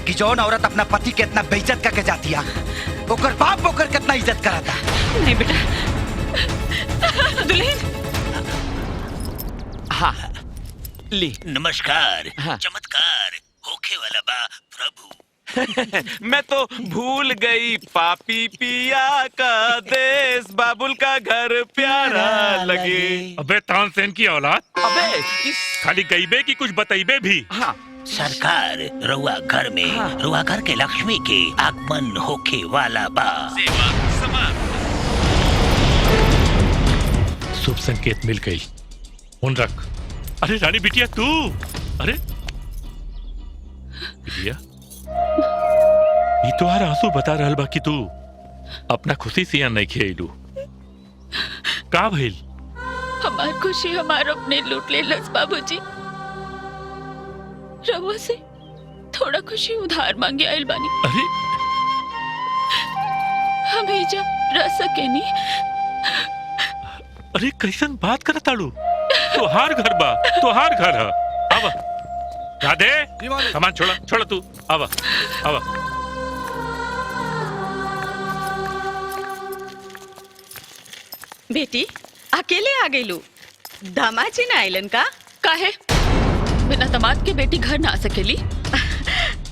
कि जौन औरत अपना पति के इतना बेइज्जत करके जाती है, ओकर बाप ओकर कितना इज्जत कराता। नहीं बेटा, दुल्हन। हाँ ली। नमस्कार। चमत्कार होखे वाला बा प्रभु। मैं तो भूल गई पापी पिया का देश, बाबुल का घर प्यारा लगे। अबे तानसेन की औलाद, अबे खाली गईबे की कुछ बतईबे भी। हाँ सरकार, रुआ घर में रुआ घर के लक्ष्मी के आगमन होखे वाला बा। सेवा समाप्त। शुभ संकेत मिल गई, उन रख। अरे रानी बिटिया तू, अरे बिटिया ये तोहार आंसू बता रहल बा कि तू अपना खुशी से यहाँ नहीं खेलू। का भइल? हमार खुशी हमार अपने लूट ले लस बाबूजी। रवा से थोड़ा खुशी उधार मांगे आइल बानी। अरे हम एजा रह सके नी। अरे कैसन बात करत ताड़ू? तोहार घर बा, तोहार घर है। आवा राधे, सामान छोड़ा छोड़ा तू। आवा आवा। बेटी अकेले आ गई लू? दामाद जी ना आइलन का? काहे बिना दामाद के बेटी घर ना आ सकेली?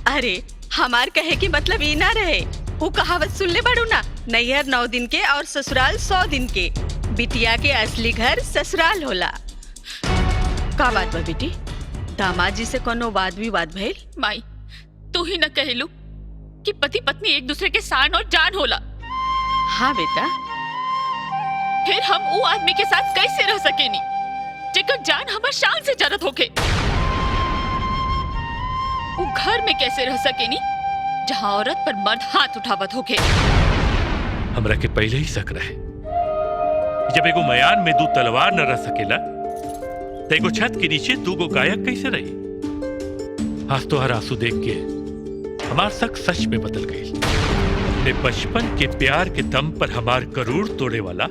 अरे हमार कहे की मतलब ये ना रहे, वो कहावत सुन ले बड़ू ना, नैहर 9 दिन के और ससुराल 100 दिन के। बिटिया के असली घर ससुराल होला। का बात बा बेटी, दामाद जी से कोनो वाद विवाद भइल? माई तू ही न कहलू कि पति पत्नी एक दूसरे के शान और जान होला। हाँ बेटा। फिर हम वो आदमी के साथ कैसे रह सकेनी जेकर जान हमार शान से जरत होके? वो घर में कैसे रह सकेनी जहाँ औरत पर मर्द हाथ उठावत होके? हमरा के पहले ही शक रहे, जब एगो मयान में 2 तलवार न रह सकेला तो एगो छत के नीचे 2 गो गायक कैसे रही? आज तो हर आंसू देख के हमार शक सच में बदल गई। अपने बचपन के प्यार के दम पर हमार करूर तोड़े वाला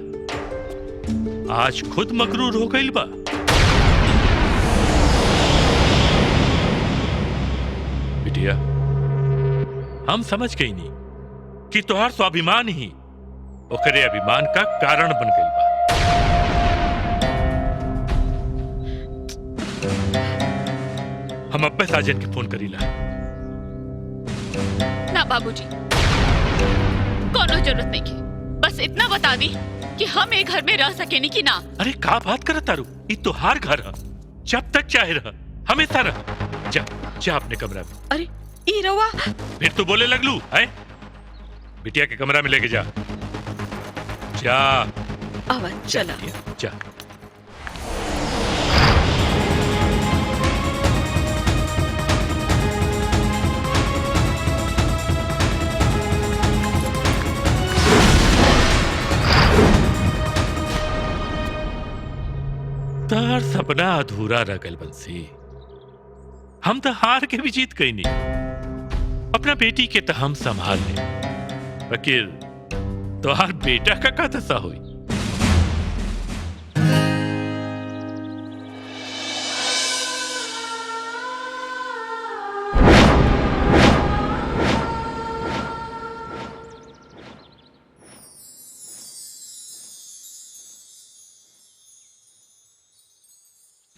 आज खुद मकरूर हो गई बा। बिटिया हम समझ गई नहीं कि तोहार स्वाभिमान ही ओकरे अभिमान का कारण बन गई बा। हम अब्बे साजन के फोन करीला। ना बाबूजी, कोनो जरूरत नहीं की, बस इतना बता दी कि हम एक घर में रह सकेनी कि ना। अरे का बात करत तारू, ये तोहार घर है, जब तक चाहे रह, हमेशा रह। जा जा अपने कमरा में। अरे ई रवा, फिर तो बोले लगलू है? बिटिया के कमरा में लेके जा। जा आवा चला। जा। तार सपना अधूरा रह गल बंसी। हम तो हार के भी जीत गई नहीं। अपना बेटी के तो हम संभाल ले, फकीर तो हर बेटा का दशा हुई।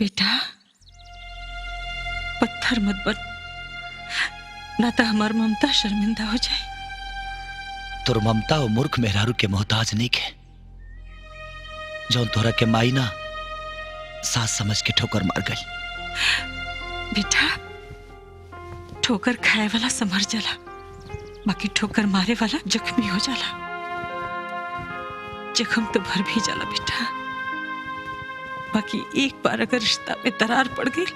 बेटा पत्थर मत बन, ना तो हमार ममता शर्मिंदा हो जाए। तोर ममता और मूर्ख मेहरारू के मोहताज नहीं के, जौन तोरा के माई ना सास समझ के ठोकर मार गई। बेटा ठोकर खाए वाला समर जाला, बाकी ठोकर मारे वाला जख्मी हो जाला। जख्म तो भर भी जाला बेटा, बाकी एक बार अगर रिश्ता में दरार पड़ गई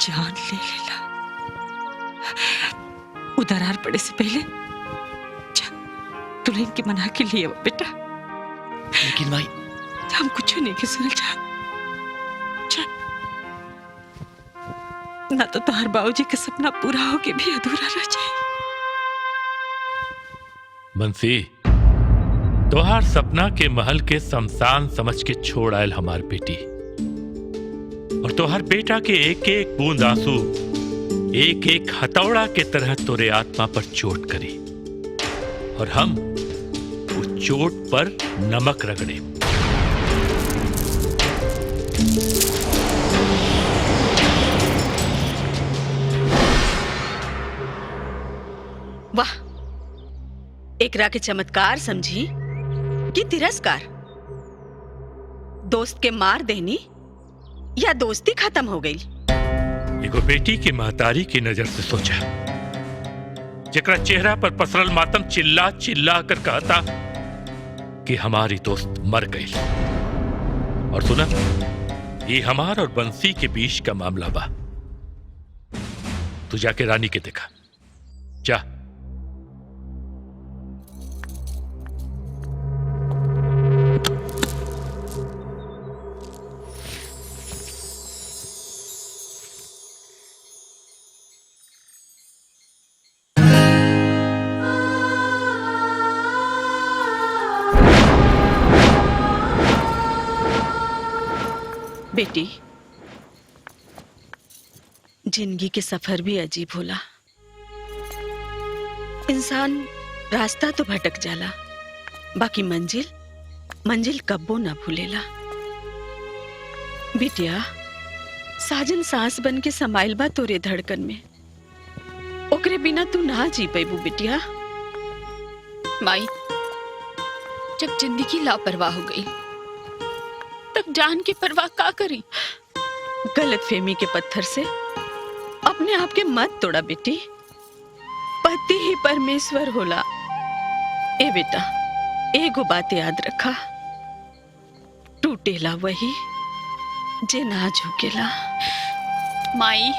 जान ले लेला। वो दरार पड़े से पहले दुल्हन के मना के लिए बेटा। लेकिन भाई हम कुछ नहीं के सुनल चाह। ना तो तुम्हार बाबूजी के सपना पूरा होके भी अधूरा रह जाए। बंसी, तोहार सपना के महल के शमशान समझ के छोड़ आयल हमार बेटी, और तोहार बेटा के एक एक बूंद आंसू एक एक हथौड़ा के तरह तोरे आत्मा पर चोट करी, और हम उस चोट पर नमक रगड़े। वाह, एकरा के चमत्कार समझी कि तिरस्कार? दोस्त के मार देनी या दोस्ती खत्म हो गई? एगो बेटी की महतारी की नजर से सोचा, जकरा चेहरा पर पसरल मातम चिल्ला चिल्ला कर कहता कि हमारी दोस्त मर गई। और सुना, ये हमार और बंसी के बीच का मामला बा। तू जाके रानी के देखा, जा। बेटी, जिंदगी के सफर भी अजीब होला। इंसान रास्ता तो भटक जाला, बाकी मंजिल कब्बो ना भूलेला। बिटिया, साजन सांस बन के समाइल बा तोरे धड़कन में, ओकरे बिना तू ना जी पैबू बिटिया। माई, जब जिंदगी लापरवाह हो गई तब जान की परवाह का करी? गलत फहमी के पत्थर से अपने आप के मत तोड़ा बेटी। पति ही परमेश्वर होला। ए बेटा, एगो बात याद रखा, टूटेला वही जे ना झुकेला। माई,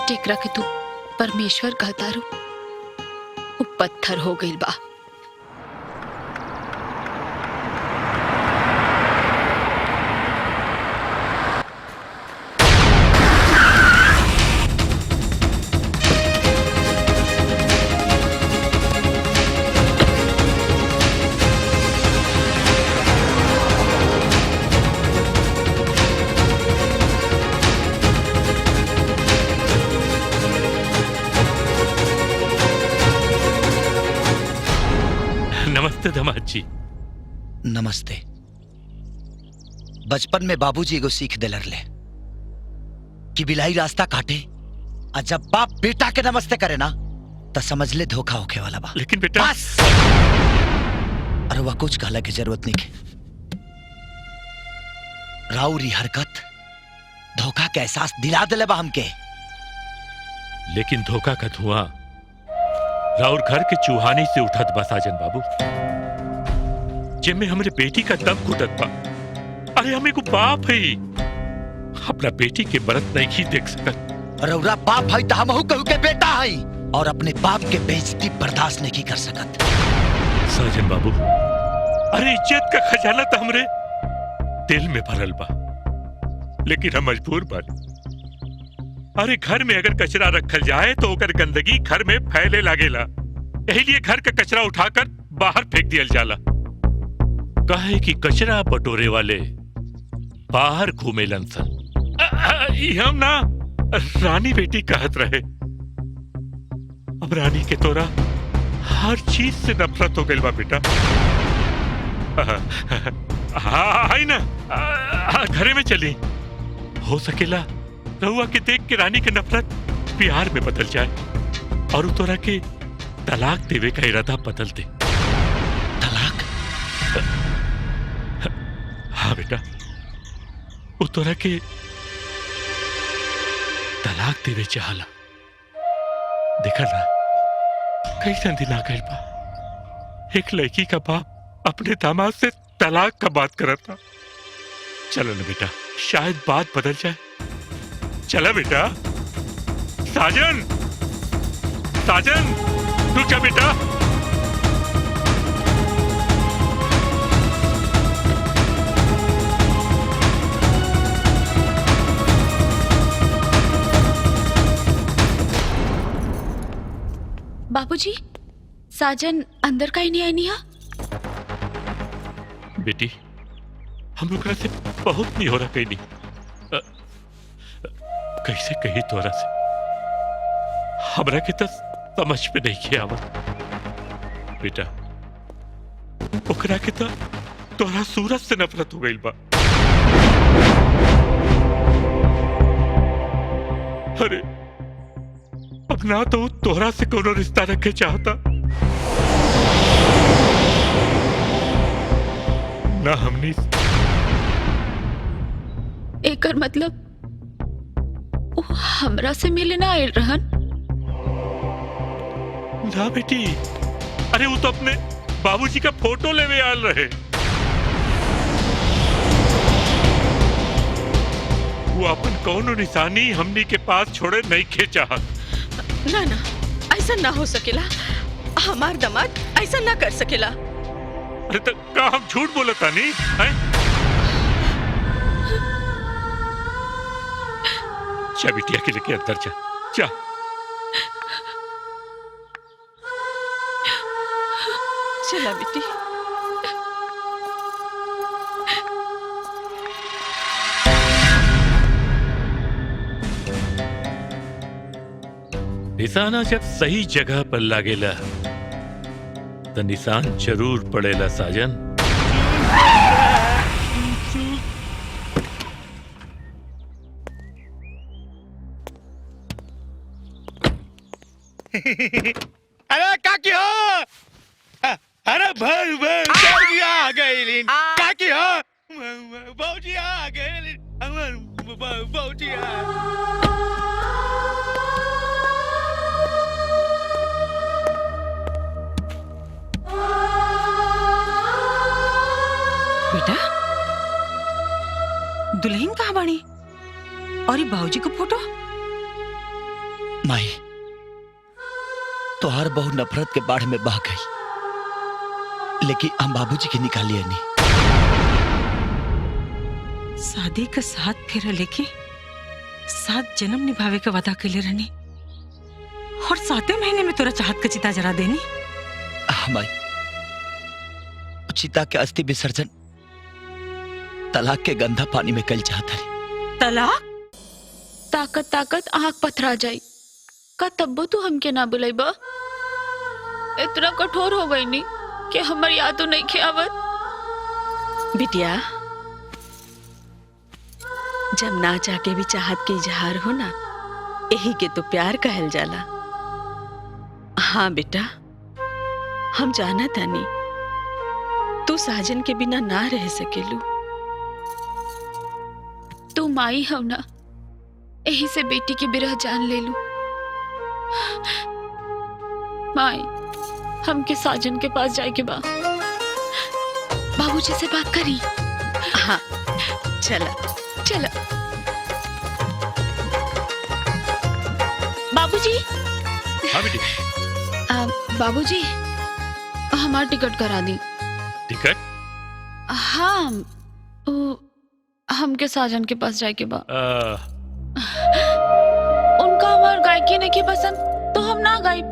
जेकरा के तू परमेश्वर कहता रू, वो पत्थर हो गई बा। नमस्ते दामाद जी। नमस्ते। बचपन में बाबूजी एगो सीख दिलर ले कि बिलाई रास्ता काटे, और जब बाप बेटा के नमस्ते करे ना तो समझ ले धोखा होके वाला बा। लेकिन बेटा, बस, अरे वह कुछ कहला की जरूरत नहीं के। राउरी हरकत धोखा के एहसास दिला दिले बा हमके। लेकिन धोखा का धुआं राउर घर के चूहानी से उठत बा साजन बाबू, जिनमें हमरे बेटी का दम घुटत बा। अरे हम एगो बाप है, अपना बेटी के मरत नहीं ही देख सकत। रउरा बाप है तो हमहू कहू के बेटा है, और अपने बाप के बेइज्जती बर्दाश्त नहीं कर सकत। साजन बाबू, अरे इज्जत का खजाना तो हमरे दिल में भरल बा, लेकिन हम मजबूर बानी। अरे घर में अगर कचरा रखल जाए तो ओकर गंदगी घर में फैले लागेला, यही लिए घर का कचरा उठाकर बाहर फेंक दिया जाला। काहे कि कचरा बटोरे वाले बाहर घूमे सन। हम ना रानी बेटी कहत रहे, अब रानी के तोरा हर चीज से नफरत हो गई बा बेटा। हाँ ना, घरे में चली, हो सकेला रहुआ के देख के रानी के नफरत प्यार में बदल जाए, और तोरा के तलाक देवे का इरादा बदल दे। तलाक? हाँ बेटा, वो तोरा के तलाक देवे चाहला। देखा ना कैसन दिन आ गइल बा, एक लड़की का बाप अपने दामाद से तलाक का बात कर रहा था। चलो ना बेटा, शायद बात बदल जाए। चला बेटा। साजन, साजन, रुक जा बेटा। बाबूजी, साजन अंदर का ही नहीं आई निहा? बेटी, हम लोग से बहुत नहीं हो रहा कहीं नहीं। कैसे कही तोरा से हमरा के तो समझ में नहीं किया आवत। बेटा, ओकरा के तो तोरा सूरज से नफरत हो गई बा। अरे अब ना तो तोरा से कोनो रिश्ता रखे चाहता, ना हमनी। एकर मतलब वो हमरा से मिले ना आयल रहन? ना बेटी, अरे वो तो अपने बाबूजी का फोटो लेवे आल रहे। वो अपन कौनो निशानी हमनी के पास छोड़े नहीं खे चाहत। ना ना, ऐसा ना हो सकेला। हमार दामाद ऐसा ना कर सकेला। अरे तो का हम झूठ बोलता नहीं हैं? जा बिटिया के लेके अंदर जा, जा। चला बेटी। निशाना जब सही जगह पर लागेला तो निशान जरूर पड़ेला साजन। अरे काकी हो, अरे भाई भाई बाबूजी आ गए। काकी हो, बाबूजी आ गए। बाबूजी बेटा, दुल्हन कहाँ बाड़ी? और ये बाबूजी का फोटो? माई, तोहार बहु नफरत के बाढ़ में बह गई, लेकिन हम बाबूजी के निकालिए नहीं। शादी का 7 फेरा लेके 7 जन्म निभावे का वादा के लिए रहनी, और 7वें महीने में तोरा चाहत का चिता जरा देनी। माई, चिता के अस्थि विसर्जन तलाक के गंदा पानी में कल चाहता रही। तलाक? ताकत ताकत आँख पथरा जाई का तब्बो तू हमके ना बुलाई बा? इतना कठोर हो गई नी कि हमर यादों नहीं खियावत। बिटिया, जब ना चाहके भी चाहत के इजहार हो ना, यही के तो प्यार कहल जाला। हाँ बेटा, हम जाना तानी तू साजन के बिना ना रह सकेलू। तू माई हो ना, यही से बेटी के बिरह जान ले लू। माई, हमके साजन के पास जाए के बा। बाबूजी से बात करी। हाँ, चला चला। बाबूजी। हाँ बेटी। बाबूजी, हमार टिकट करा दी। टिकट? हाँ, हमके साजन के पास जाए के बा। उनका हमार गायकी नहीं की पसंद तो हम ना गाई,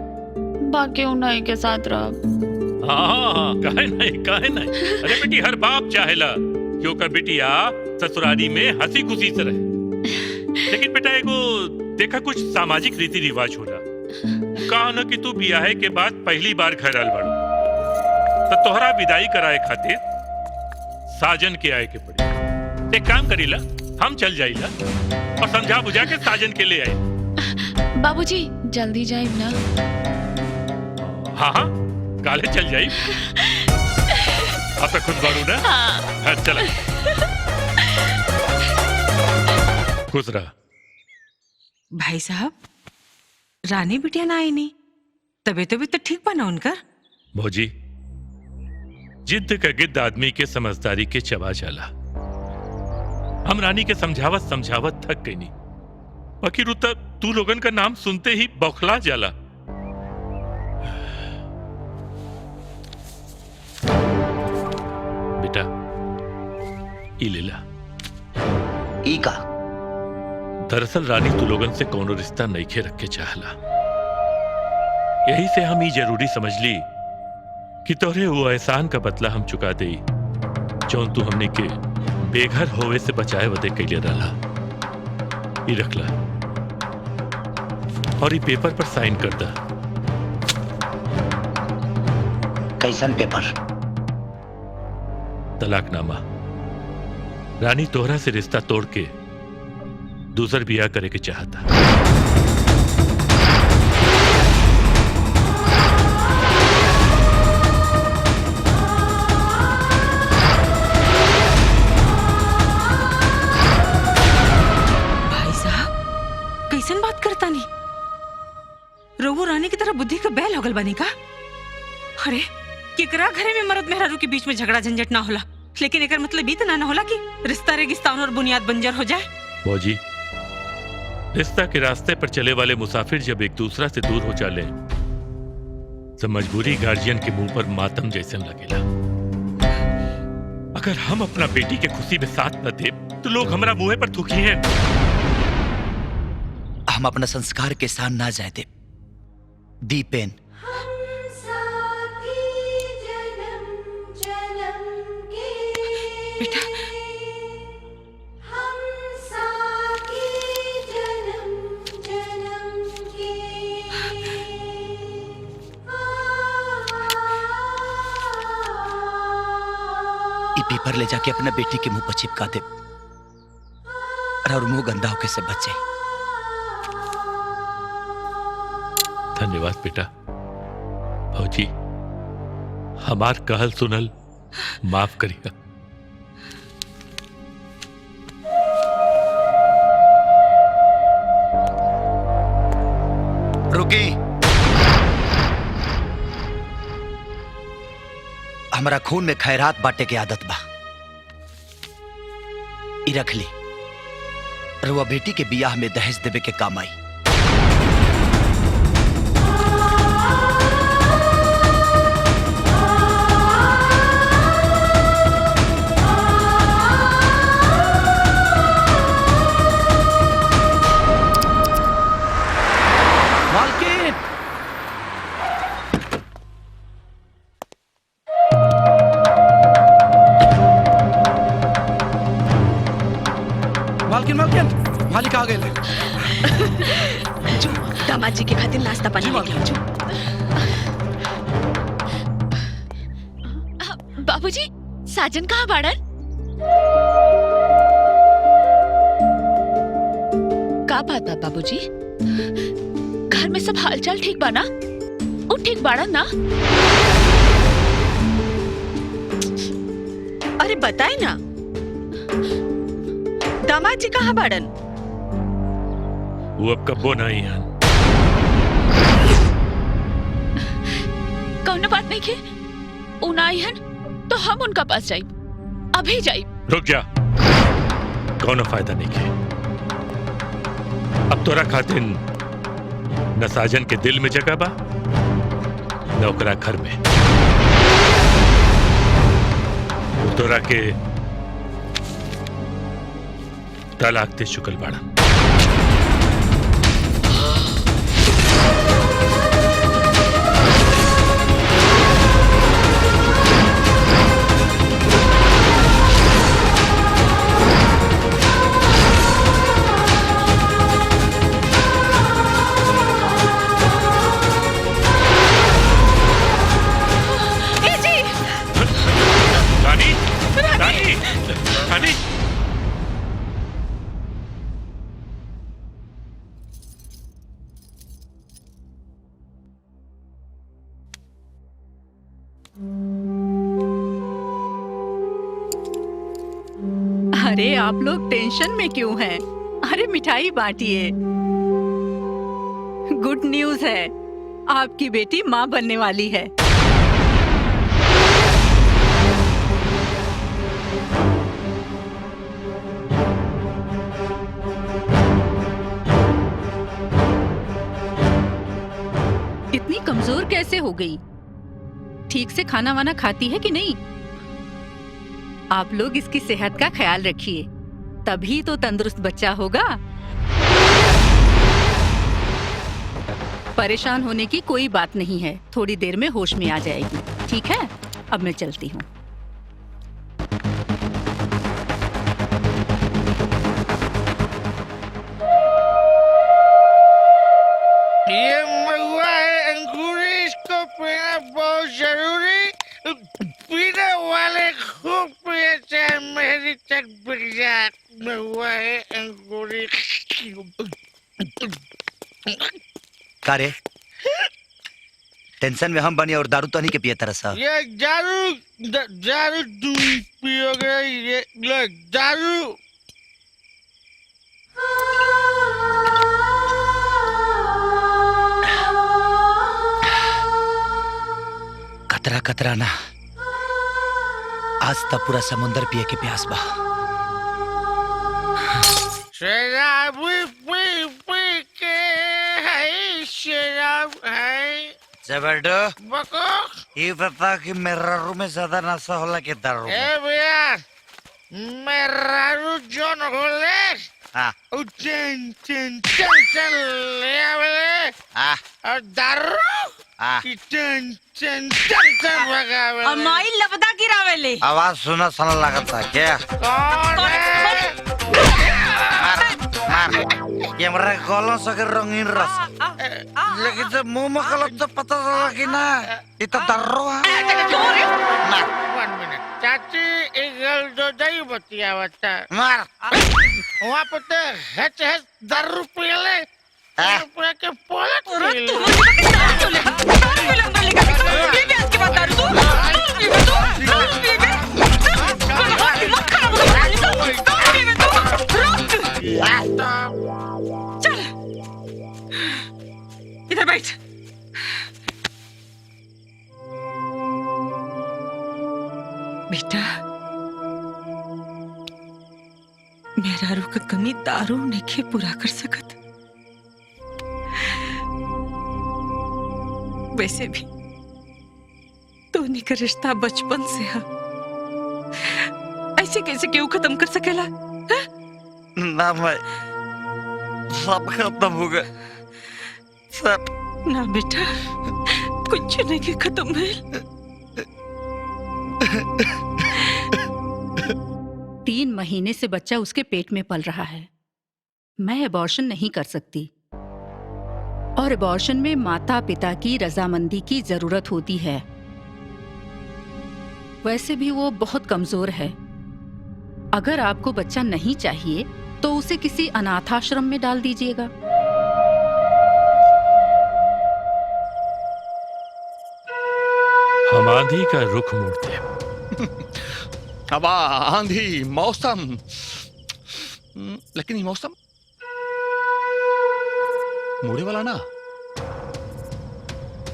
बाकी उन्हीं के साथ रह। हाँ, काहे नहीं। अरे बेटी, हर बाप चाहेला कि ओकर बिटिया ससुराली में हंसी खुशी से रहे। लेकिन बेटा, एगो देखा कुछ सामाजिक रीति रिवाज होला। कहा न कि तू बियाहे के बाद पहली बार घर आल बाड़ू, तो तोहरा विदाई कराए खातिर साजन के आए के पड़ी। एक काम करीला, हम चल जाइला और समझा बुझा के साजन के ले आए। बाबूजी, जल्दी जाए ना। हाँ, काले चल जाई। अब तक खुद बाड़ू ना। हाँ, चला। खुश रहा। भाई साहब, रानी बिटिया ना आई नहीं, तबीयत तो ठीक बना उनका? भौजी, जिद्द का गिद्ध आदमी के समझदारी के चबा जाला। हम रानी के समझावत थक गई नहीं, बाकी रुता तू लोगन का नाम सुनते ही बौखला जाला। बेटा, ई लेला। ई का? दरअसल रानी तू लोगन से कोनो रिश्ता नहीं खे रख के चाहला, यही से हम ही जरूरी समझ ली कि तोरे वो एहसान का बदला हम चुका दे जौन तू हमने के बेघर होवे से बचाए वदे के लिए रहा। ये रखला और ये पेपर पर साइन कर दा। कैसन पेपर? तलाकनामा। रानी तोहरा से रिश्ता तोड़ के दूसर बियाह करे के चाहता। भाई साहब कैसन बात करता नहीं? रोवो रानी की तरह बुद्धि का बैल होगल बनी का? अरे केकरा घरे में मर्द मेहरारू के बीच में झगड़ा झंझट ना होला, लेकिन एकर मतलब ई तना ना होला कि रिश्ता रेगिस्तान और बुनियाद बंजर हो जाए। मौजी, रिश्ता के रास्ते पर चले वाले मुसाफिर जब एक दूसरा से दूर हो जाले तो मजबूरी गार्जियन के मुंह पर मातम जैसे लगेला। अगर हम अपना बेटी के खुशी में साथ न दे तो लोग हमारा मुंह पर थूकी हैं। हम अपना संस्कार के साथ ना जाए दे। दीपेन बेटा ये पेपर ले जाके अपने बेटी के मुंह पर चिपका दे और मुंह गंदा होके से बचे। धन्यवाद बेटा। भौजी, हमार कहल सुनल माफ करिएगा। रुकी। हमारा खून में खैरात बांटे के आदत बा। ई रख ली, रुआ बेटी के बियाह में दहेज देवे के काम आई। मालकिन मालकिन मालिक आ गए। जो दामाद जी के खातिर नाश्ता पानी लेके जो। बाबूजी, साजन कहाँ बाड़न? का बात बा बाबूजी? घर में सब हालचाल ठीक बा ना? वो ठीक बाड़न ना? अरे बताए ना, दामाद जी कहाँ बाड़न? वो अब कब्बो नहीं है। कौनो बात नहीं के, उन आई हन तो हम उनका पास जाई, अभी जाई। रुक जा, कौनो फायदा नहीं के। अब तोरा खातिर न साजन के दिल में जगह बा न ओकरा घर में। वो तोरा के तलाक दे चुकल बाड़ा। रानी, रानी, रानी। अरे आप लोग टेंशन में क्यों हैं? अरे मिठाई बांटिए। गुड न्यूज है, आपकी बेटी माँ बनने वाली है। इतनी कमजोर कैसे हो गई? ठीक से खाना वाना खाती है कि नहीं? आप लोग इसकी सेहत का ख्याल रखिए, तभी तो तंदुरुस्त बच्चा होगा। परेशान होने की कोई बात नहीं है, थोड़ी देर में होश में आ जाएगी। ठीक है, अब मैं चलती हूँ। ये महुआ है अंगूरी, इसको पीना बहुत जरूरी। पीने वाले खूब पिए चाहे मेरी तक बिक जाए। महुआ है अंगूरी। का रे टेंशन में हम बनी और दारू तो नहीं के पिए तरह सा। ये दारू तुम पियोगे, ये लो दारू। कतरा कतरा ना, आज तक पूरा समुंदर पिए के प्यास बा। शराब पी पी के है, शराब है। जबरदो बको ये बता कि मेरा रूम में ज्यादा नशा होला के दारू में? ए भैया, मेरा रू जोन होले हाँ चन चन चन चन ले आवे। हाँ और दारू हाँ चन चन चन चन भगावे। अमाई लबदा गिरावेले। आवाज सुना सुना लगता क्या? कौन है? मार कैमरा कॉलों से रंगीन रस, लेकिन जब मुंह में कलम तो पता चला कि ना इतना दर्रो है। मार 1 मिनट चाची, एक गल जो दही बतिया बता। मार वहाँ पर तो हच हच दारू पीले, पूरा के पोलट पीले। चल इधर बैठ। बेटा, मेरा रू का कमी दारू नहीं पूरा कर सकत। वैसे भी दोनों का रिश्ता बचपन से है, ऐसे कैसे क्यों खत्म कर सकेला? ना मैं सब खत्म हो गए सब। ना बेटा, कुछ नहीं के खत्म है। 3 महीने से बच्चा उसके पेट में पल रहा है। मैं अबॉर्शन नहीं कर सकती, और अबॉर्शन में माता पिता की रजामंदी की जरूरत होती है। वैसे भी वो बहुत कमजोर है। अगर आपको बच्चा नहीं चाहिए तो उसे किसी अनाथाश्रम में डाल दीजिएगा। हम आंधी का रुख मोड़ते। अब आंधी मौसम, लेकिन ये मौसम मुड़े वाला ना,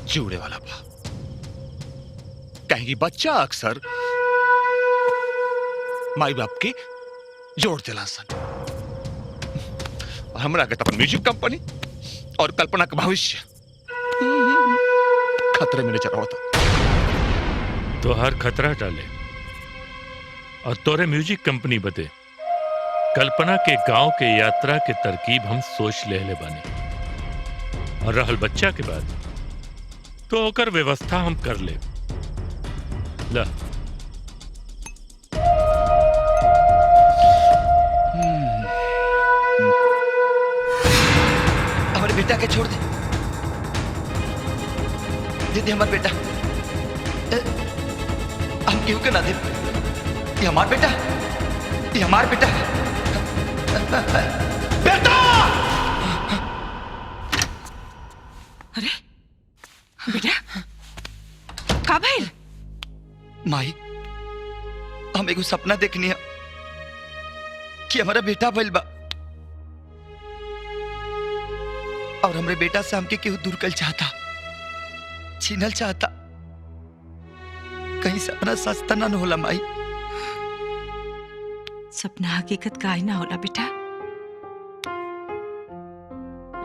जुड़े वाला बा। कहेंगी बच्चा अक्सर माई बाप के जोड़ दिला सन। हमरा के अपन म्यूजिक कंपनी और कल्पना का भविष्य खतरे में नजर आता। तो हर खतरा डाले और तोरे म्यूजिक कंपनी बते। कल्पना के गांव के यात्रा के तरकीब हम सोच ले बानी, और रहल बच्चा के बाद तो ओकर व्यवस्था हम कर ले। ला हमारे बेटा के छोड़ दे दीदी, हमारा बेटा हम क्यों के ना दे? ये हमारा बेटा, ये हमारा बेटा। बेटा! अरे बेटा, का भइल? माई, हम एगो सपना देखनी है कि हमारा बेटा भइल बा, और हमरे बेटा से हमके केहू दूर कर चाहता, छीनल चाहता। कहीं सपना सस्ता ना होला माई। सपना हकीकत का ना होला बेटा।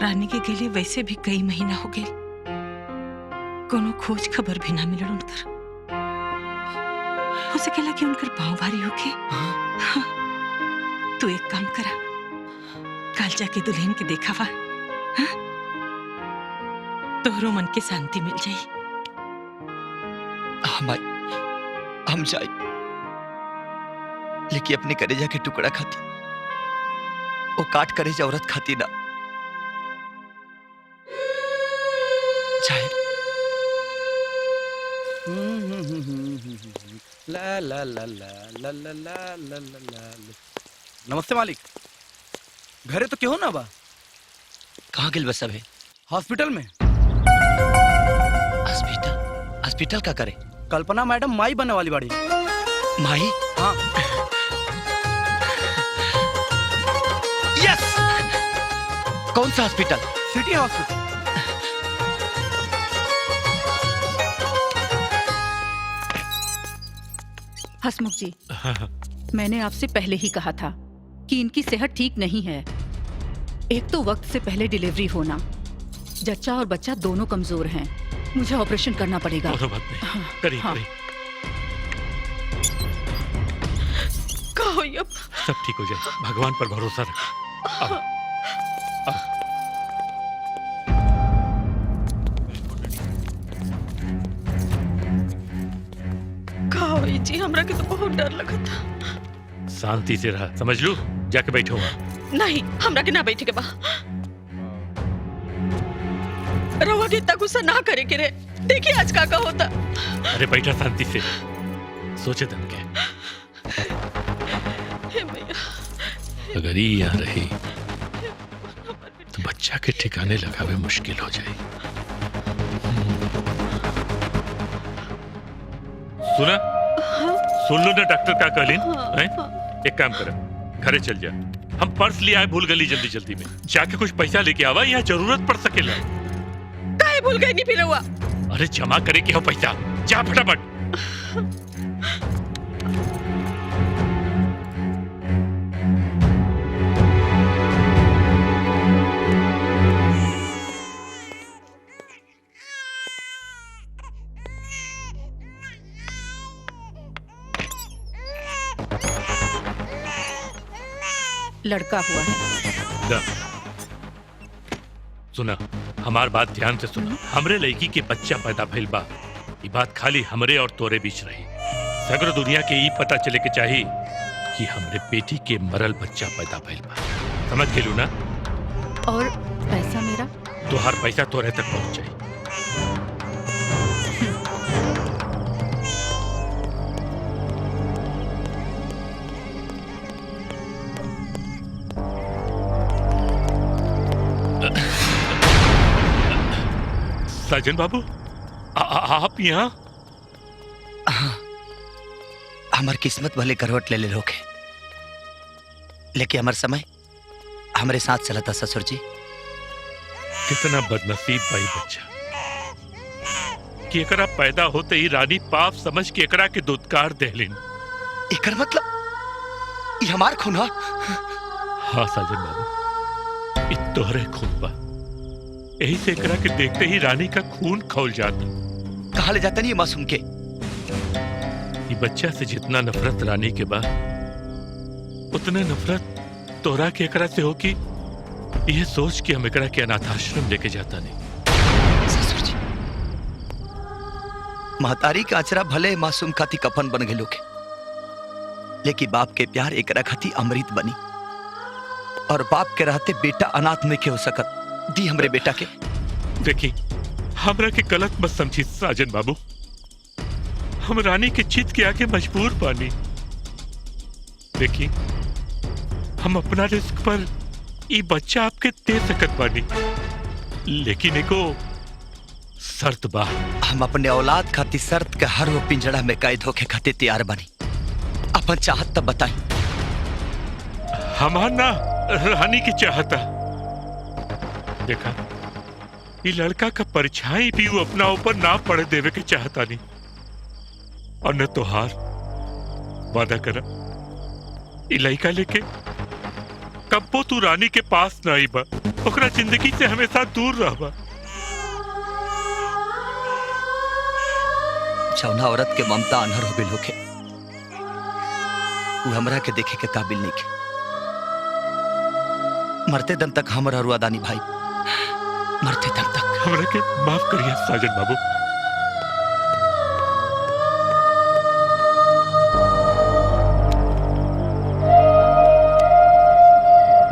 रानी के गेले वैसे भी कई महीना हो गए, कोनो खोज खबर भी ना मिलल उनकर। हो सकेला कि उनकर पाँव भारी होके। हाँ। तू एक काम करा, कल जाके दुल्हन के देखावा। हाँ? तोहरो मन के शांति मिल जाई। हम जाए, लेकिन अपने करेजा के टुकड़ा खाती, वो काट करेजा औरत खाती ना जाए। ला ला ला ला ला ला ला ला ला। नमस्ते मालिक, घरे तो क्यों ना बा? कहाँ गिल बस है? हॉस्पिटल में। हॉस्पिटल का करे? कल्पना मैडम माई बनने वाली बाड़ी। माई? हाँ। यस। कौन सा हॉस्पिटल? City hospital. हसमुख जी, मैंने आपसे पहले ही कहा था कि इनकी सेहत ठीक नहीं है। एक तो वक्त से पहले डिलीवरी होना, जच्चा और बच्चा दोनों कमजोर हैं। मुझे ऑपरेशन करना पड़ेगा। करिए। कहो अब सब ठीक हो जाए, भगवान पर भरोसा रख। कहो जी, हमरा के तो बहुत डर लगा था। शांति से रहा, समझ लू, जाके बैठो। नहीं, हमरा के ना बैठे के बा। रवा के इतना गुस्सा ना करे के रे। देखिए आज का होता। अरे बैठा शांति से, सोचे दम के। अगर ये यहाँ रही तो बच्चा के ठिकाने लगावे मुश्किल हो जाए। सुना? सुन लो ना डॉक्टर का कहलीन। एक काम कर, घरे चल जा। हम पर्स ले आए भूल गली, जल्दी जल्दी में जाके कुछ पैसा लेके आवा, यहाँ जरूरत पड़ सकेला। काहे भूल गई नहीं फिर हुआ? अरे जमा करे के हो पैसा, जा फटाफट। लड़का हुआ है। सुना, हमार बात ध्यान से सुना। हमरे लड़की के बच्चा पैदा भइल बा, ये बात खाली हमरे और तोरे बीच रही। सगरो दुनिया के ई पता चले के चाहिए कि हमरे बेटी के मरल बच्चा पैदा भइल बा। समझ गेलू ना? और पैसा मेरा? तो हर पैसा तोरे तक पहुंच जाए। साजन बाबू, आप यहाँ? हमार किस्मत भले करवट ले ले लोग, लेकिन हमार समय हमारे साथ चला था ससुर जी। कितना बदनसीब भाई बच्चा कि एकरा पैदा होते ही रानी पाप समझ के एकरा के दुत्कार देहलिन। एकर मतलब ये हमार खून है? हाँ साजन बाबू, ये तोहरे खून बा। यही से एकरा के देखते ही रानी का खून खौल जाता। कहाँ ले जाता नहीं ये मासूम के? ये बच्चा से जितना नफरत रानी के बाद, उतने नफरत तोरा के एकरा से हो कि यह सोच के हम एकरा के अनाथाश्रम लेके जाता नहीं। ससुर जी, महतारी का आचरा भले मासूम खाती कफन बन गए लोग, लेकिन बाप के प्यार एकरा खाती अमृत बनी। और बाप के रहते बेटा अनाथ में के हो सकत दी हमरे बेटा के। देखी, हमरा के गलत मत समझी साजन बाबू। हम रानी के चित के आके मजबूर पानी। देखी, हम अपना रिस्क पर ये बच्चा आपके दे सकत बानी, लेकिन एको शर्त बा। हम अपने औलाद खाती शर्त के हर वो पिंजड़ा में कैद होके खाते तैयार बनी। अपन चाहत तब बताई। हमार ना रानी की चाहता। देखा, ये लड़का का परछाई भी वो अपना ऊपर ना पड़े देवे के चाहता नहीं। और न तो हार वादा करा, ये लड़का लेके कब्बो तू रानी के पास ना आई बा, ओकरा जिंदगी से हमेशा दूर रहबा। जौना औरत के ममता अनहर हो गई होके, वो हमरा के देखे के काबिल नहीं के। मरते दम तक हमर हरुआदानी भाई, मरते दम तक। हमरा के माफ करिए साजन बाबू।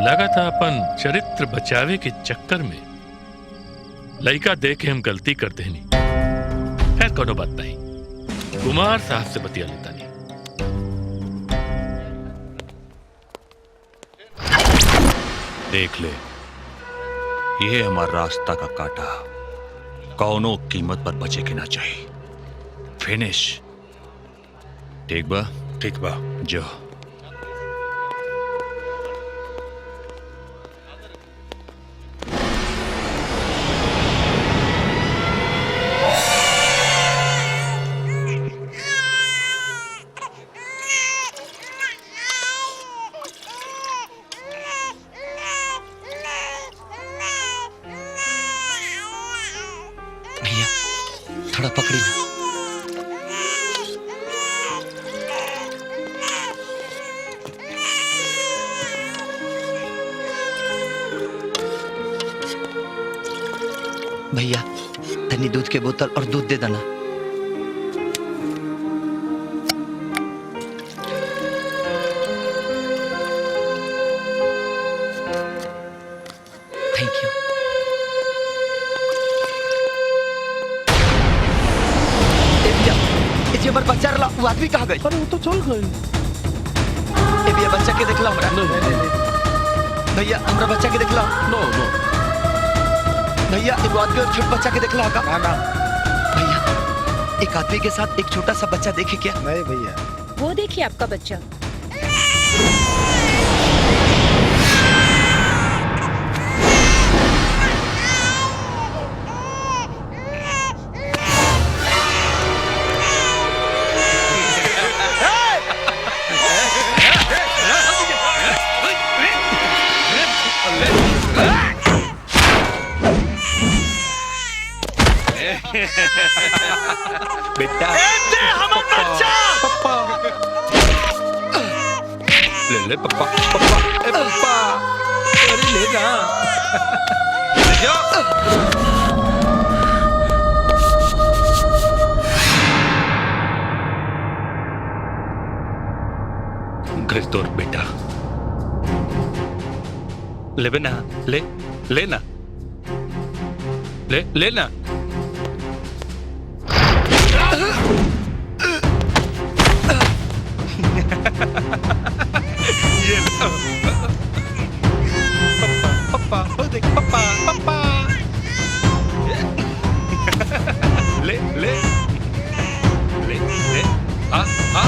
लगा था अपन चरित्र बचावे के चक्कर में लड़का देख के हम गलती करते नहीं। खैर कोनो बात नहीं, कुमार साहब से बतिया लेता नहीं। देख ले, ये हमारा रास्ता का काटा कौनो कीमत पर बचे के ना चाहिए। फिनिश। ठीक बा? ठीक बा, जो। थोड़ा पकड़ी ना। भैया तनी दूध के बोतल और दूध दे देना। Thank you. ये हमार बच्चा रला, वो आदमी कहाँ गए? अरे वो तो चल गए। ए भैया बच्चा के देखला हमरा। भैया हमरा बच्चा के देखला। नो नो। भैया एक आदमी और छोटा बच्चा के देखला का? ना। भैया एक आदमी के साथ एक छोटा सा बच्चा देखे क्या? नहीं भैया। वो देखिए आपका बच्चा। बेटा ले ले पप्पा पप्पा ए पप्पा अरे ले ना ले जाओ। घर तोर बेटा ले ना ले ले ना ले ले ना। ये पप्पा पप्पा देख पप्पा पप्पा ले ले ले ले आ आ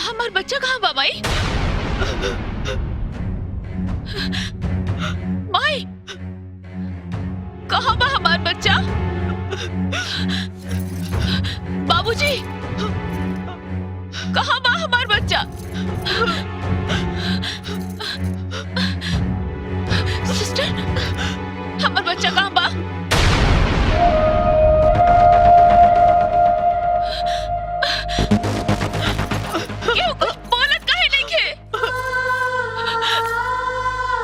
हमार बच्चा कहाँ बा माई? माई कहाँ बा हमार बच्चा? बाबूजी कहाँ बा हमार बच्चा? सिस्टर हमार बच्चा कहाँ बा? क्यों कुछ बोलत काहे नइखे?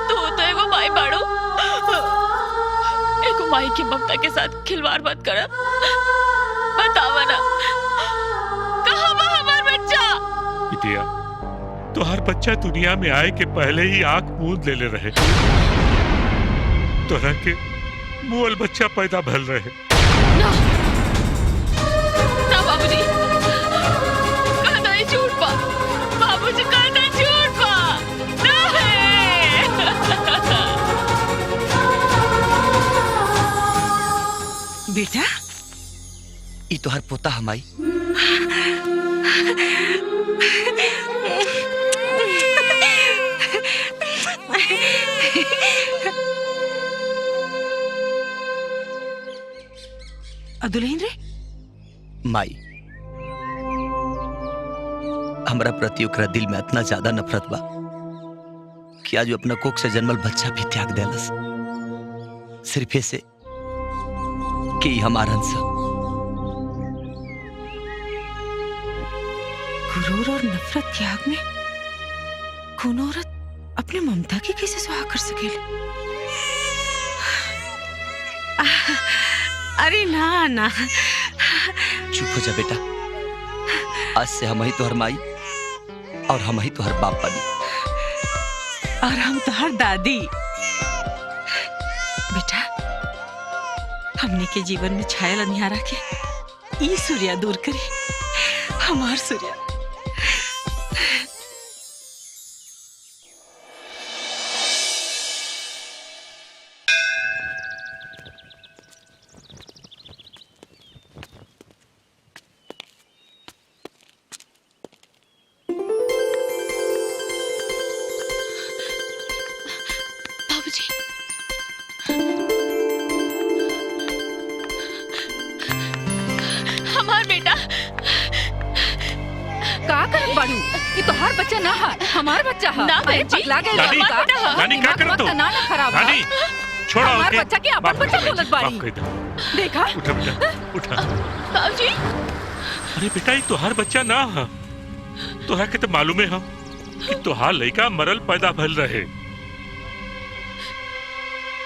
तू तो एगो माई बाड़ू, एगो माई की ममता के साथ खिलवाड़ मत कर। बतावा ना कहाँ बा हमार बच्चा? बिटिया तोहर बच्चा दुनिया में आए के पहले ही आंख मूंद ले रहे, तोरा के मुअल बच्चा पैदा भल रहे। ना बाबूजी कहना ही झूठ बा। बाबूजी कहना झूठ बा। बेटा ई तोहर पोता हमाई। दुल्हन रे माई हमरा प्रति ओकरा दिल में इतना ज्यादा नफरत बा कि आज वो अपना कोख से जन्मल बच्चा भी त्याग देलस, सिर्फ ऐसे कि हमार अंश। गुरूर और नफरत की आग में कौन औरत अपने ममता की कैसे सुहा कर सकेले? अरे ना ना, चुप हो जा बेटा, आज से हम ही तोहर माई और हम ही तोहर बाप बनी। और हम तोहर दादी। बेटा हमने के जीवन में छायल अंधियारा के ई सूर्या दूर करे, हमार सूर्या। हमार बेटा का करत बाड़ू? ये तोहार बच्चा ना है, हमार बच्चा है। ना अरे बहन जी, पगला गइल नानी, बा का? नानी, क्या करत हो? ना ना खराब बा। नानी, छोड़ो हमार ओके। बच्चा के अपन माफ बच्चा कर दे, बोलत बाड़ी। माफ कर दे। देखा उठा बेटा, उठा। बाबूजी अरे बेटा ये तोहार बच्चा ना है, तोहरा के तो मालूम है कि तोहार लड़का मरल पैदा भल रहे।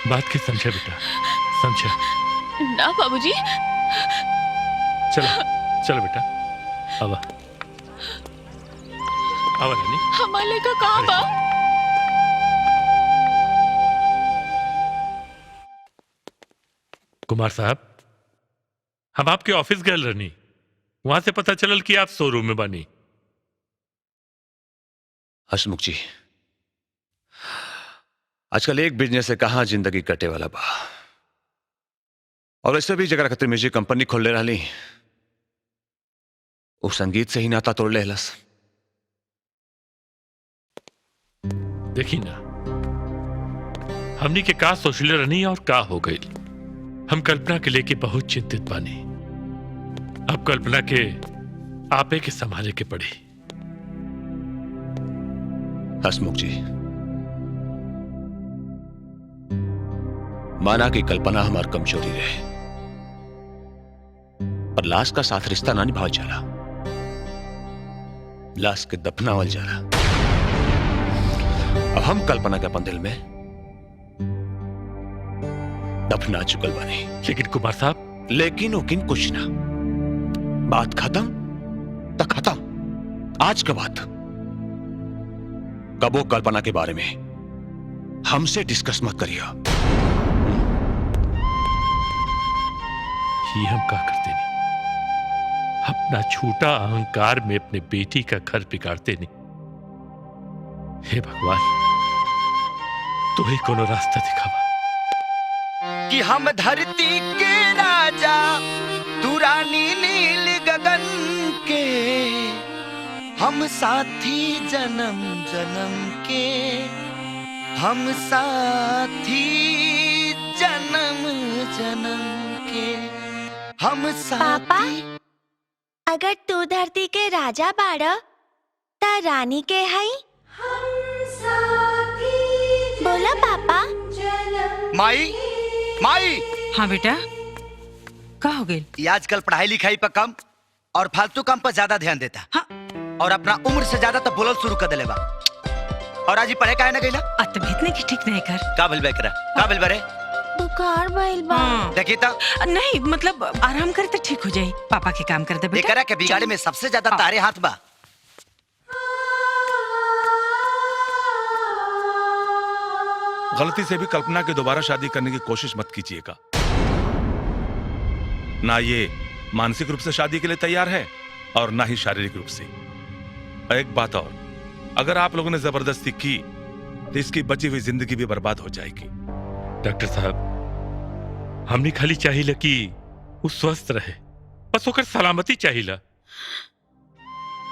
बात के समझा बेटा, समझा। ना बाबूजी। चलो चलो बेटा, आवा आवा नानी। हमार लड़का कहाँ बा? कुमार साहब, हम आपके ऑफिस गए रहनी, वहां से पता चलल कि आप शोरूम में बनी। हसमुख जी, आजकल एक बिजनेस से कहां जिंदगी कटे वाला बा, और ऐसे भी जगह खातिर म्यूजिक कंपनी खोल ले रही, वो संगीत से ही नाता तोड़ ले हलस। देखी ना हमनी के का सोचले रहनी और का हो गई। हम कल्पना के लेके बहुत चिंतित बानी। अब कल्पना के आपे के संभाले के पड़ी। हसमुख जी, माना कि कल्पना हमार कमजोरी रहे, पर लाश का साथ रिश्ता ना निभाव जाला, लाश के दफनावल जाला। अब हम कल्पना के अपन दिल में दफना चुकल बानी। लेकिन कुमार साहब, लेकिन उकिन कुछ ना, बात खत्म तो खत्म। आज के बाद कबो कल्पना के बारे में हमसे डिस्कस मत करिए। ही हम क्या करते नहीं, अपना छोटा अहंकार में अपने बेटी का घर बिगाड़ते नहीं। हे भगवान, तू ही कोनो रास्ता दिखावा। कि हम धरती के राजा, तू रानी नील गगन के, हम साथी जन्म जन्म के, हम साथी जन्म जन्म के, हम साथी। अगर तू धरती के राजा बाड़ा ता रानी के हई बोला पापा। माई माई। हाँ बेटा, का हो गई? ये आजकल पढ़ाई लिखाई पर कम और फालतू काम पर ज्यादा ध्यान देता। हाँ। और अपना उम्र से ज्यादा तो बोलल शुरू कर देले बा। और आज ही पढ़े काहे ना गइला? तबीयत नहीं ठीक नहीं कर। का भइल बा एकरा? का भइल बा रे? बुखार भइल बा। देखी तो नहीं, मतलब आराम करे तो ठीक हो जाए। पापा के काम कर दे बेटा। एकरा के बिगाड़े में सबसे ज्यादा तारे हाथ बा। गलती से भी कल्पना की दोबारा शादी करने की कोशिश मत कीजिएगा। ना ये मानसिक रूप से शादी के लिए तैयार है और ना ही शारीरिक रूप से। एक बात और, अगर आप लोगों ने जबरदस्ती की तो इसकी बची हुई जिंदगी भी बर्बाद हो जाएगी। डॉक्टर साहब, हमने खाली चाहिए कि वो स्वस्थ रहे, बस ओकर सलामती चाहिए।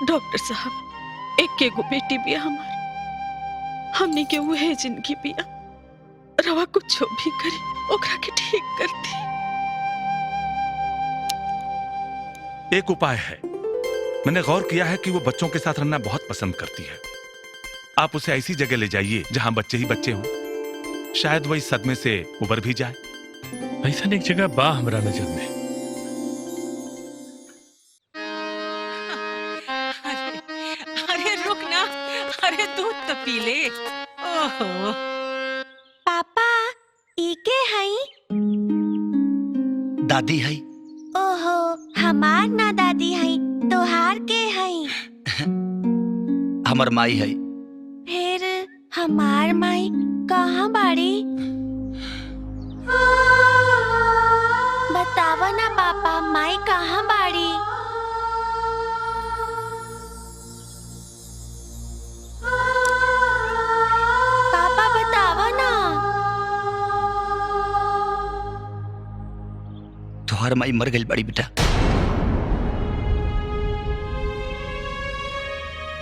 डॉक्टर साहब, एक के गो बेटी बिया हमार, हमने के वह जिंदगी बिया, रवा कुछ भी करी ओकरा के ठीक करती। एक उपाय है। मैंने गौर किया है कि वो बच्चों के साथ रहना बहुत पसंद करती है। आप उसे ऐसी जगह ले जाइए जहां बच्चे ही बच्चे हों। शायद वो इस सदमे से उबर भी जाए। ऐसा एक जगह बा हमरा नजर में। अरे रुक ना, अरे दूध तो पी ले। ओहो। पापा, इके हई? दादी है। ओहो, हमार ना दादी हई, तोहार के हई? हमर माई है। फिर हमार माई कहाँ बाड़ी? बतावा ना पापा, माई कहाँ बाड़ी? पापा बतावा ना। तोहर माई मर गई बड़ी बेटा।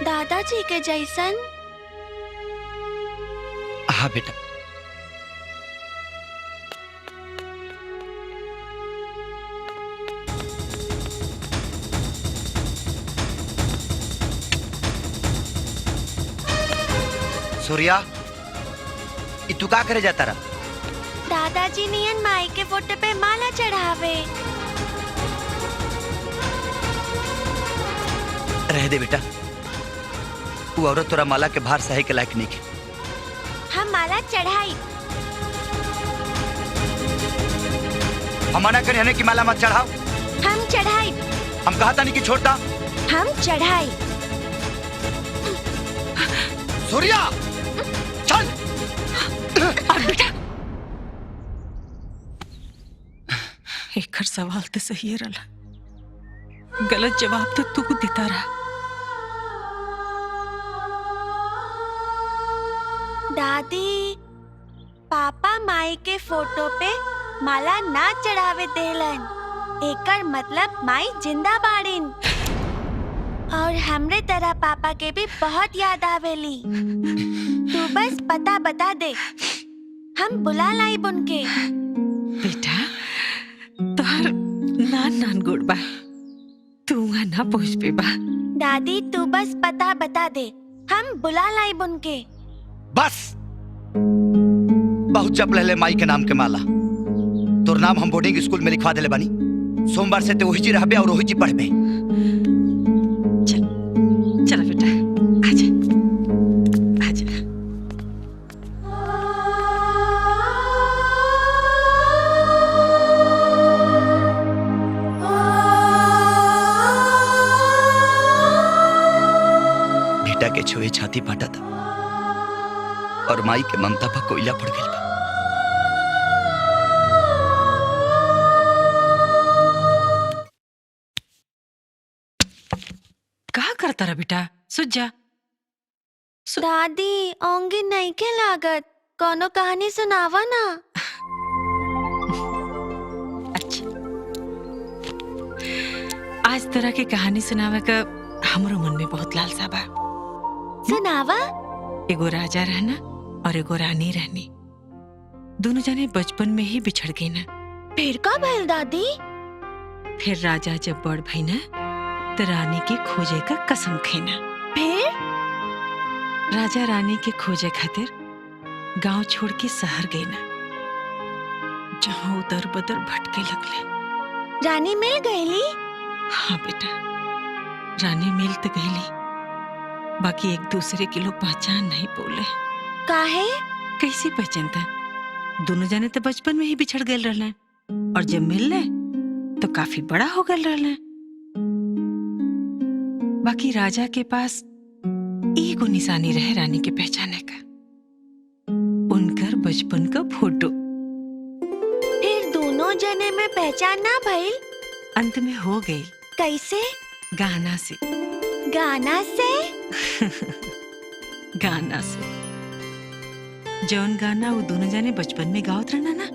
दादाजी के जैसन? हाँ बेटा। सूर्या, ई तू का करे जाता रहा? दादाजी नियन माई के फोटो पे माला चढ़ावे। रह दे बेटा, वो औरत तोरा माला के भार सहे के लायक नहीं है। हम माला चढ़ाई। हम मना करे हने की माला मत चढ़ाओ। हम चढ़ाई। हम कहा था नहीं कि छोड़ता। हम चढ़ाई। सूर्या, चल। बेटा, एक सवाल तो सही रहा, गलत जवाब तो तू देता रहा। दादी, पापा माई के फोटो पे माला ना चढ़ावे देलन, एकर मतलब माई जिंदा बाड़ीन। और हमरे तरह पापा के भी बहुत याद आवेली। तू बस पता बता दे, हम बुला लाई बुनके। बेटा, तोहर नान नान गुड़ बा, तू वहाँ ना पहुँच पे बा। दादी, तू बस पता बता दे, हम बुला लाई बुनके। बस बहुत जप ले माई के नाम के माला। तोर नाम हम बोर्डिंग स्कूल में लिखवा देले बानी। सोमवार से ते वही जी रहबे और वही जी पढ़बे। चल बेटा, आजा आजा। बेटा के छुए छाती फाटा था और माई के ममता पर कोयला पड़ गई। कहा करता रहा बेटा, सुझ जा। दादी, ओंगी नहीं के लागत, कोनो कहानी सुनावा ना। आज तरह के कहानी सुनावे का हमरो मन में बहुत लालसा बा। सुनावा। एगो राजा रहना और एगो रानी रहनी। दोनों जने बचपन में ही बिछड़ गए ना। फिर का भइल दादी? फिर राजा जब बड़ भई ना तो रानी के खोजे का कसम खेना। फिर राजा रानी के खोजे खातिर गांव छोड़ के शहर गए ना, जहां उधर बदर भटके लगले। रानी मिल गईली? हाँ बेटा, रानी मिल तो गईली, बाकी एक दूसरे के लोग पहचान नहीं बोले। काहे? कैसे पहचानता? दोनों जाने तो बचपन में ही बिछड़ गए रहना, और जब मिलने तो काफी बड़ा हो गए रहना। बाकी राजा के पास एगो निशानी रहे रानी के पहचाने का, उनकर बचपन का फोटो। फिर दोनों जने में पहचान ना भइल? अंत में हो गई। कैसे? गाना से। गाना से? गाना से। जौन गाना वो दोनों जाने बचपन में गावत रहना ना,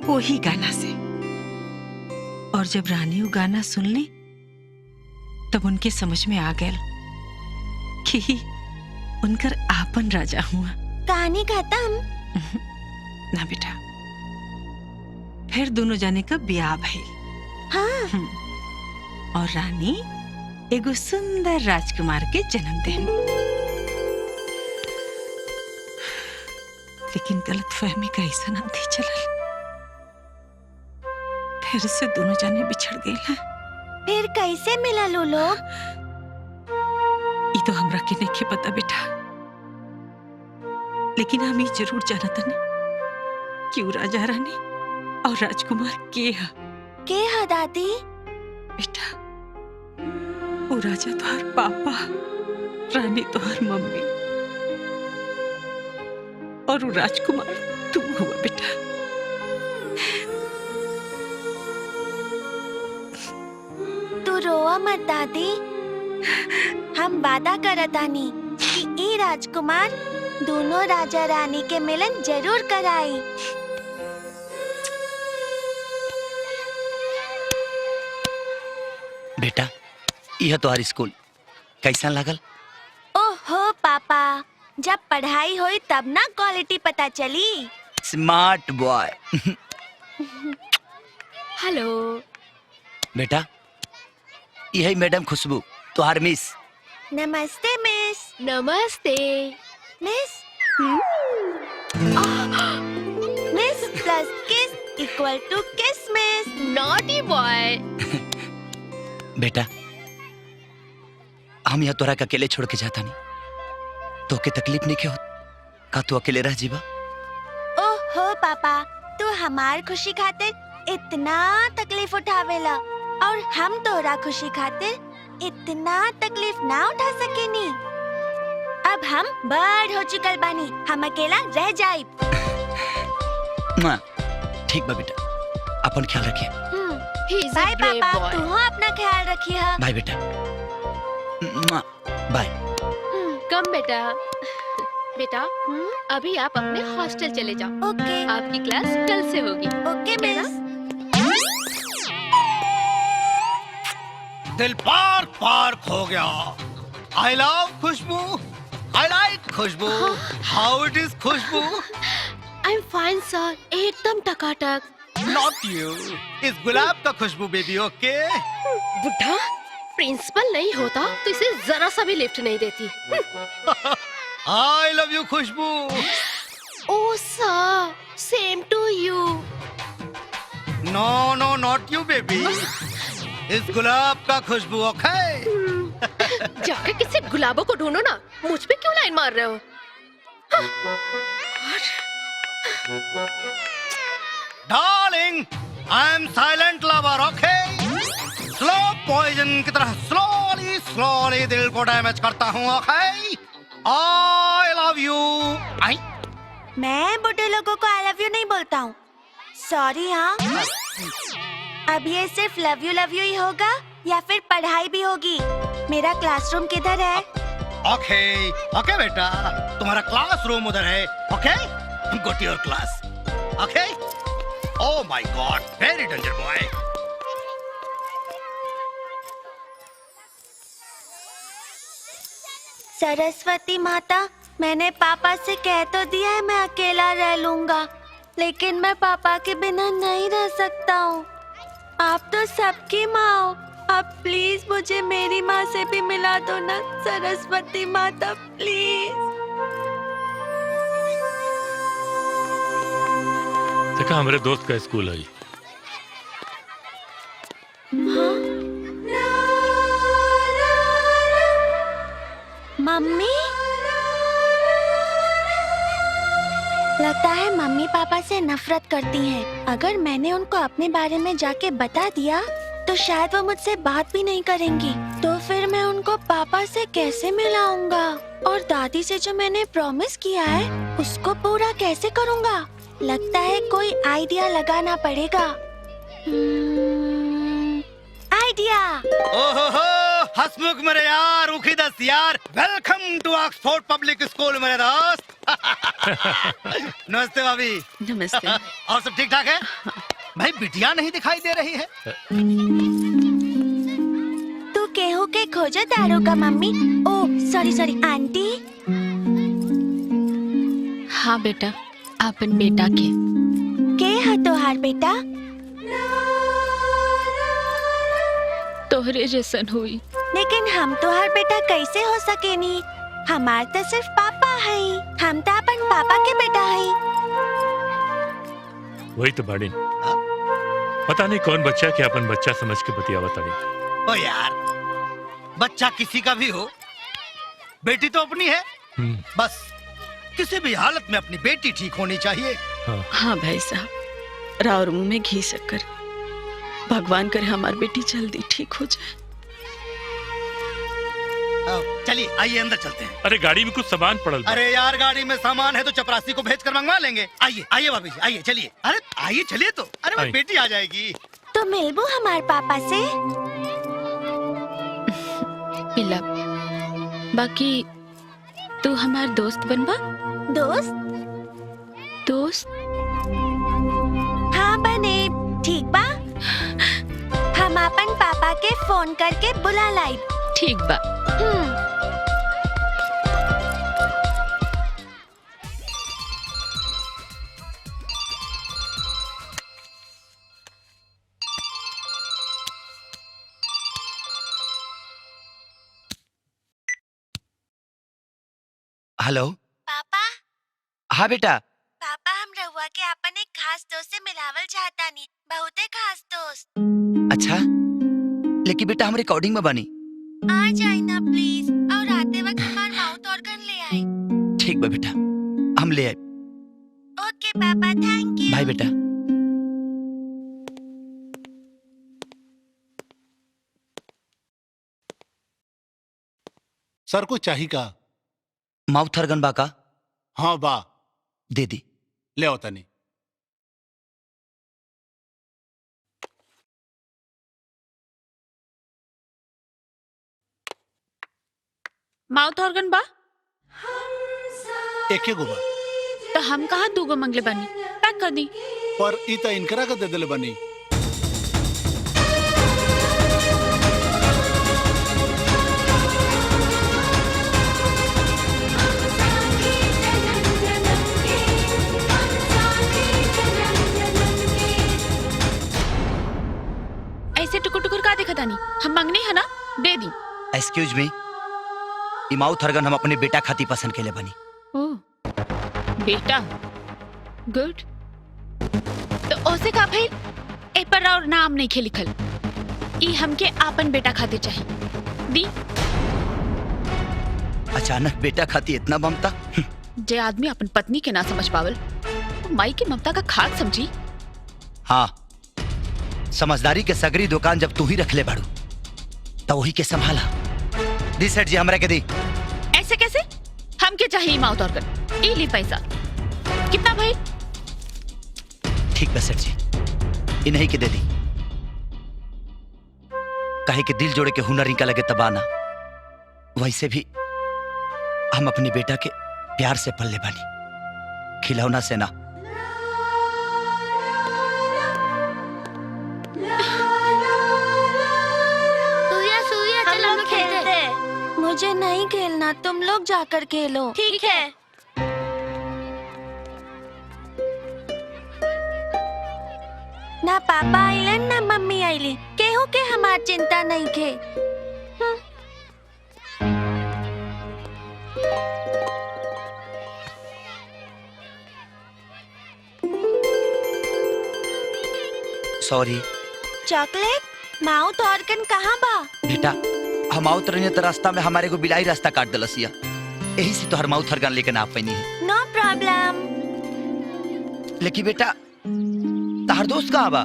वही गाना से। और जब रानी वो गाना सुन ली तब उनके समझ में आ गया कि उनकर आपन राजा हुआ। कहानी खत्म? ना बेटा, फिर दोनों जाने का ब्याह भइल। हाँ। और रानी एगो सुंदर राजकुमार के जन्म देन। लेकिन गलतफहमी का ऐसा अंधी चलल, फिर से दोनों जाने बिछड़ गए। फिर कैसे मिलल उ लोग? ये तो हमरा के नहीं पता बेटा, लेकिन हम ये जरूर जानत हन कि वो राजा रानी और राजकुमार के हा दादी? बेटा, वो राजा तोहर पापा, रानी तोहर मम्मी, और वो राजकुमार तू हुआ बेटा। तू रोआ मत दादी, हम वादा करतानी कि ई राजकुमार दोनों राजा रानी के मिलन जरूर कराई। बेटा, यह तुम्हारी स्कूल कैसा लागल? ओहो पापा, जब पढ़ाई हुई तब ना क्वालिटी पता चली। Smart boy. हेलो बेटा, यही मैडम खुशबू, तुम्हार मिस। नमस्ते मिस। नमस्ते मिस। मिस प्लस किस इक्वल टू किस मिस। Naughty boy. बेटा, हम यहाँ तोरा के अकेले छोड़ के जाता नहीं, तो के तकलीफ नहीं के हो का तू अकेले रह जीवा? ओहो पापा, तू हमार खुशी खातिर इतना तकलीफ उठावेला, और हम तोरा खुशी खातिर इतना तकलीफ ना उठा सकेनी। अब हम बड़ हो चुकल बानी, हम अकेला रह जाइब। ठीक बा बेटा, अपन ख्याल रखिए। बाय पापा, तू अपना ख्याल रखिए। बाय बेटा। बाय। कम बेटा। बेटा, अभी आप अपने हॉस्टल चले जाओ। ओके। आपकी क्लास कल से होगी। Okay miss. दिल पार्क पार्क हो गया। I love Khushbu, I like Khushbu. How it is Khushbu? I am fine sir, एकदम टकाटक। नॉट यू, इस गुलाब का खुशबू बेबी। ओके बुढ़ा, प्रिंसिपल नहीं होता तो इसे जरा सा भी लिफ्ट नहीं देती। I love you Khushbu. Oh sir, same to you. No no not you baby, इस गुलाब का खुशबू। ओके जाके किसी गुलाबों को ढूंढो ना, मुझ पे क्यों लाइन मार रहे हो? Darling, I am silent lover. Okay, slow poison की तरह स्लोली स्लोली दिल को डैमेज करता हूँ। ओके, आई लव यू। आई मैं बुढ़े लोगों को आई लव यू नहीं बोलता हूँ, सॉरी। हाँ, अब ये सिर्फ लव यू ही होगा या फिर पढ़ाई भी होगी? मेरा क्लासरूम किधर है? ओके ओके बेटा, तुम्हारा क्लासरूम उधर है। Okay, go to your class. Okay. Oh my god, very danger boy. Saraswati माता, मैंने पापा से कह तो दिया है मैं अकेला रह लूंगा, लेकिन मैं पापा के बिना नहीं रह सकता हूँ। आप तो सबकी माँ हो, अब प्लीज मुझे मेरी माँ से भी मिला दो ना सरस्वती माता, प्लीज। देखा हमारे दोस्त का स्कूल है। मम्मी, लगता है मम्मी पापा से नफरत करती हैं। अगर मैंने उनको अपने बारे में जाके बता दिया तो शायद वो मुझसे बात भी नहीं करेंगी। तो फिर मैं उनको पापा से कैसे मिलाऊंगा? और दादी से जो मैंने प्रॉमिस किया है उसको पूरा कैसे करूंगा? लगता है कोई आइडिया लगाना पड़ेगा। आइडिया! ओहो हसमुख मेरे यार, उखी दस्त यार, welcome to Oxford public school मेरे दोस्त। नमस्ते भाभी। नमस्ते। और सब ठीक ठाक है? भाई बिटिया नहीं दिखाई दे रही है। तू केहू के खोजो तारो का मम्मी। ओ सॉरी आंटी। हाँ बेटा, अपन बेटा के है तोहार बेटा? तोहरे जैसन हुई। लेकिन हम तोहार बेटा कैसे हो सकेनी? हमार तो सिर्फ पापा है, हम तो अपन पापा के बेटा है। वही तो बाड़ी, पता नहीं कौन बच्चा के अपन बच्चा समझ के बतियावा ताड़ी। ओ यार, बच्चा किसी का भी हो, बेटी तो अपनी है। बस किसी भी हालत में अपनी बेटी ठीक होनी चाहिए। हाँ भाई साहब, राउर मुंह में घी शक्कर। भगवान करे हमारी बेटी जल्दी ठीक हो जाए। चलिए आइए अंदर चलते हैं। अरे गाड़ी में कुछ सामान पड़ल बा। अरे यार गाड़ी में सामान है तो चपरासी को भेज कर मंगवा लेंगे। आइए आइए भाभी जी, आइए चलिए। अरे आइए चलिए तो। अरे मेरी बेटी आ जाएगी। तो मिलबू हमारे पापा से? पिला, बाकी तू हमार दोस्त बनबा? दोस्त? हाँ बने, ठीक बा। हम अपन पापा के फोन करके बुला लाई। ठीक बा। हेलो पापा। हाँ बेटा। पापा, हम रहुआ के अपन एक खास दोस्त से मिलावल चाहता नहीं, बहुत खास दोस्त। अच्छा, लेकिन बेटा हम रिकॉर्डिंग में बनी। आ जाए ना प्लीज, और आते वक्त हमार माउथ ऑर्गन ले आए। ठीक बा बेटा, हम ले आए। ओके पापा, थैंक यू। बाय बेटा। सर को चाहिए का? माउथ ऑर्गन बा का? हाँ बा। दे दी। ले आओ तनी। माउथ ऑर्गन बा? एक गो बा। तो हम कहा दूगो मंगले बनी, पैक कर दी। पर ई त इनकरा का दे दिले बनी। ऐसे टुकुर टुकुर का देखा तानी? हम मंगनी है ना, दे दी। एक्सक्यूज मी, ई माउथ ऑर्गन हम अपने बेटा खाती पसंद के लिए बनी। ओह, बेटा, गुड। तो ओसे का भाई ए पर और नाम नहीं खे लिखल। ई हमके आपन बेटा खाते चाहिए। दी। अचानक बेटा खाती इतना ममता? जे आदमी अपन पत्नी के ना समझ पावल, तो माई की ममता का खाक समझी। हाँ, समझदारी के सगरी दुकान जब तू ही रख ले बाड़ू तो वही के संभाला। दी सेठ जी, हमरा के दी। ऐसे कैसे? हमके चाहिए माउथ ऑर्गन। ई ली पैसा। कितना भाई? ठीक है सेठ जी, इन्हीं के दे दी। कहे कि दिल जोड़े के हुनर इनका लगे तबाना, वैसे भी हम अपनी बेटा के प्यार से पल्ले बानी, खिलौना से ना। मुझे नहीं खेलना, तुम लोग जाकर खेलो। ठीक है। ना पापा आइलन ना मम्मी आइली, केहू के हमार चिंता नहीं खे। सॉरी चॉकलेट माउथ ऑर्गन कहाँ बा? बेटा, हम आवत रही तो रास्ता में हमारे को बिलाई रास्ता काट दिलसिया, यही से तो हर माउथ हरगन लेके ना पैनी है। नो प्रॉब्लम। लेकिन बेटा तार दोस्त कहाँ बा?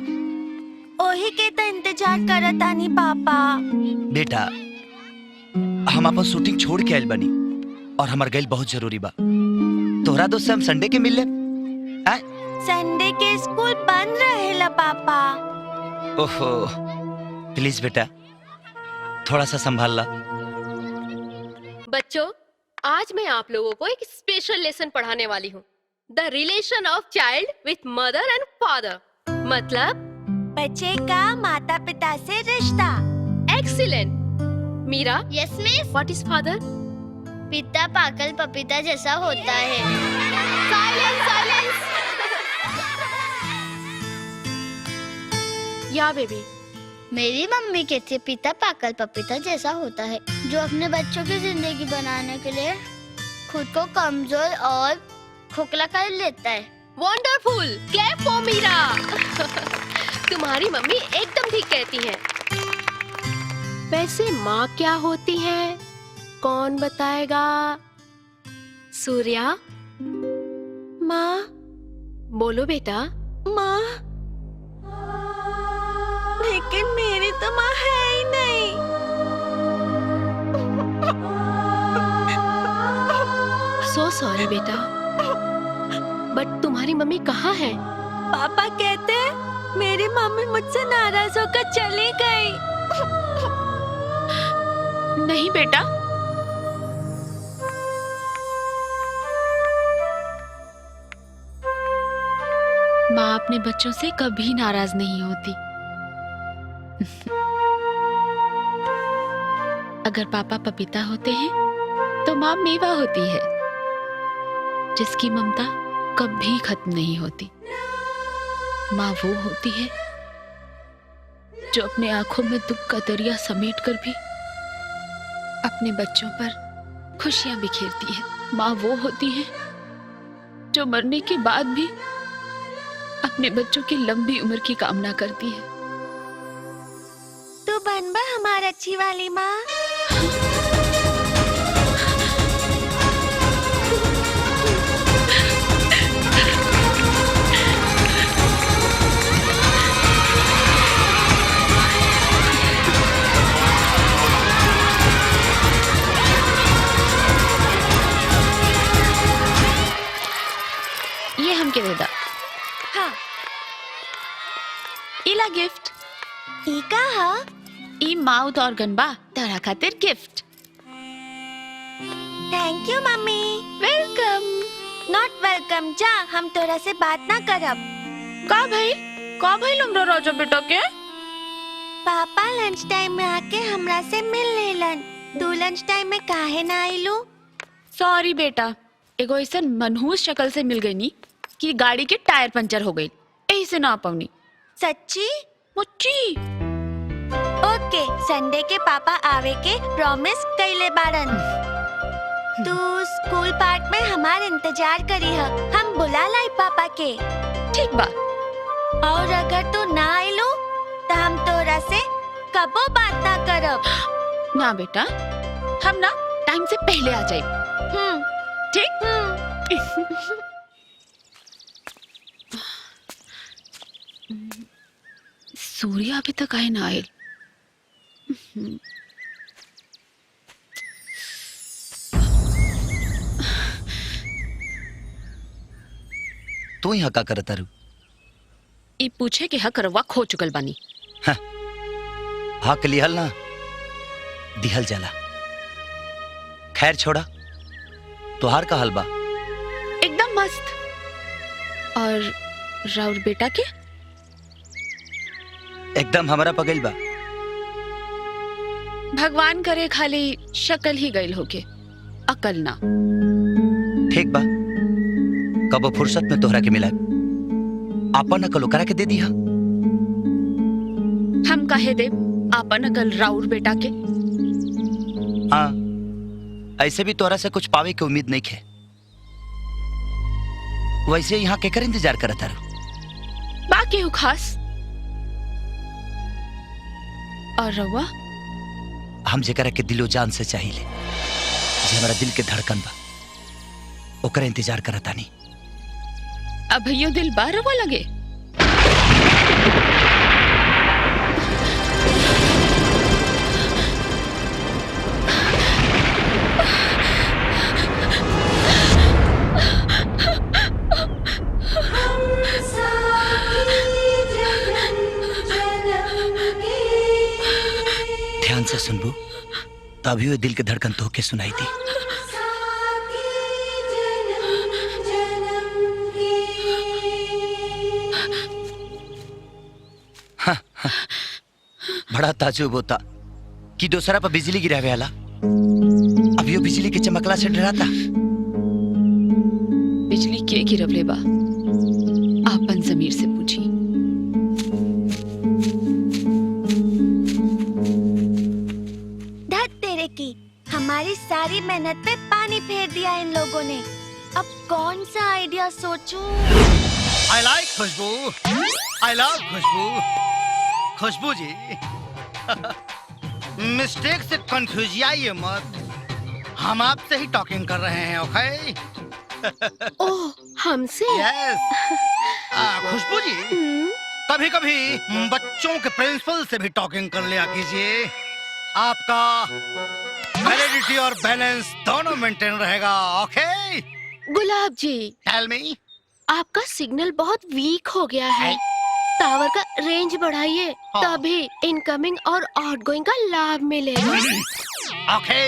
ओही के तो इंतजार करत आनी पापा। बेटा हम अपन शूटिंग छोड़ के आयल बनी और हमार गैल बहुत जरूरी बा। तोहरा दोस्त से हम संडे के मिल ले। संडे के स्कूल बंद रहेला पापा। ओहो प्लीज बेटा थोड़ा सा संभाल ला। बच्चों, आज मैं आप लोगों को एक स्पेशल लेसन पढ़ाने वाली हूँ। The relation of child with mother and father, मतलब बच्चे का माता पिता से रिश्ता। Excellent. Meera? Yes miss. What is father? पिता पाकल पपीता जैसा होता है। Silence, silence. या बेबी? मेरी मम्मी कहती है पिता पाकल पपीता जैसा होता है, जो अपने बच्चों की जिंदगी बनाने के लिए खुद को कमजोर और खोखला कर लेता है। Wonderful, clap for Meera. तुम्हारी मम्मी एकदम ठीक कहती हैं। वैसे माँ क्या होती है, कौन बताएगा? सूर्या? माँ? बोलो बेटा। माँ? लेकिन मेरी तो माँ है ही नहीं। सो सॉरी बेटा, बट तुम्हारी मम्मी कहाँ है? पापा कहते हैं मेरी मम्मी मुझसे नाराज होकर चली गई। नहीं बेटा, माँ अपने बच्चों से कभी नाराज नहीं होती। अगर पापा पपीता होते हैं तो माँ मेवा होती है, जिसकी ममता कभी खत्म नहीं होती। माँ वो होती है जो अपने आंखों में दुख का दरिया समेट कर भी अपने बच्चों पर खुशियां बिखेरती है। माँ वो होती है जो मरने के बाद भी अपने बच्चों की लंबी उम्र की कामना करती है। तू बनबा हमारी अच्छी वाली माँ। ये हमके दे दा। हाँ। इला गिफ्ट। ई का हा? ई माउथ ऑर्गन बा, तारा खातिर gift. Thank you mummy. Welcome. Not welcome, जा हम तोरा से बात ना करब। का भाई? का भाई लमरा राजा बेटा के? पापा लंच टाइम में आके हमरा से मिल लेलन। तू लंच टाइम में काहे ना आइलू? सॉरी बेटा, एगो ऐसा मनहूस शक्ल से मिल गई नी कि गाड़ी के टायर पंचर हो गई, यही से ना पाऊनी। सच्ची? मुच्ची। ओके, संडे के पापा आवे के प्रॉमिस कइले बारन। तू स्कूल पार्क में हमार इंतजार करी है, हम बुला लाई पापा के। ठीक बा। और अगर तू ना आइलू तो हम तोरा से कबो बात ना करब। ना बेटा, हम ना टाइम से पहले आ जाए। ठीक? सूर्या अभी तक आए ना आए। तू यहाँ का करता रू? ई पूछे कि हक रवा खो चुकल बानी। हक लिहल ना दिहल जाला। खैर छोड़ा, तुहार का हलवा? एकदम मस्त। और राउर बेटा के? एकदम हमारा पगल बा। भगवान करे खाली शक्ल ही गईल होके, अकल ना। ठीक बा, कबो फुर्सत में तोहरा के मिला आपन अकल ओकरा के दे दिया। हम काहे दे आपन अकल राउर बेटा के? हाँ, ऐसे भी तोहरा से कुछ पावे की उम्मीद नहीं है। वैसे यहाँ केकर इंतजार करता रहो? बाकी हो खास और रउआ? हम जेकरा के दिलो जान से चाहिए, जे हमारा दिल के धड़कन बा, ओकर इंतजार करता नहीं। अभयो दिल बा रउआ लगे? ध्यान से सुनबू, तभी वो दिल के धड़कन तो के सुनाई थी। हाँ, हाँ, बड़ा ताजुब होता कि दूसरा पर बिजली गिरावे वाला अभी वो बिजली के चमकला से डराता। बिजली के गिरवले बा, आपन जमीर से पूछी। की हमारी सारी मेहनत पे पानी फेर दिया इन लोगों ने। अब कौन सा आइडिया सोचूं? I like Khushboo, I love खुशबू। खुशबू जी, मिस्टेक से कंफ्यूज आइए मत, हम आपसे ही टॉकिंग कर रहे हैं, ओके? ओह, हमसे? यस। खुशबू जी, कभी कभी बच्चों के प्रिंसिपल से भी टॉकिंग कर लिया कीजिए। आपका वैलिडिटी और बैलेंस दोनों मेंटेन रहेगा, ओके? गुलाब जी, टेल मी। आपका सिग्नल बहुत वीक हो गया है, टावर का रेंज बढ़ाइए, तभी इनकमिंग और आउटगोइंग का लाभ मिलेगा। ओके,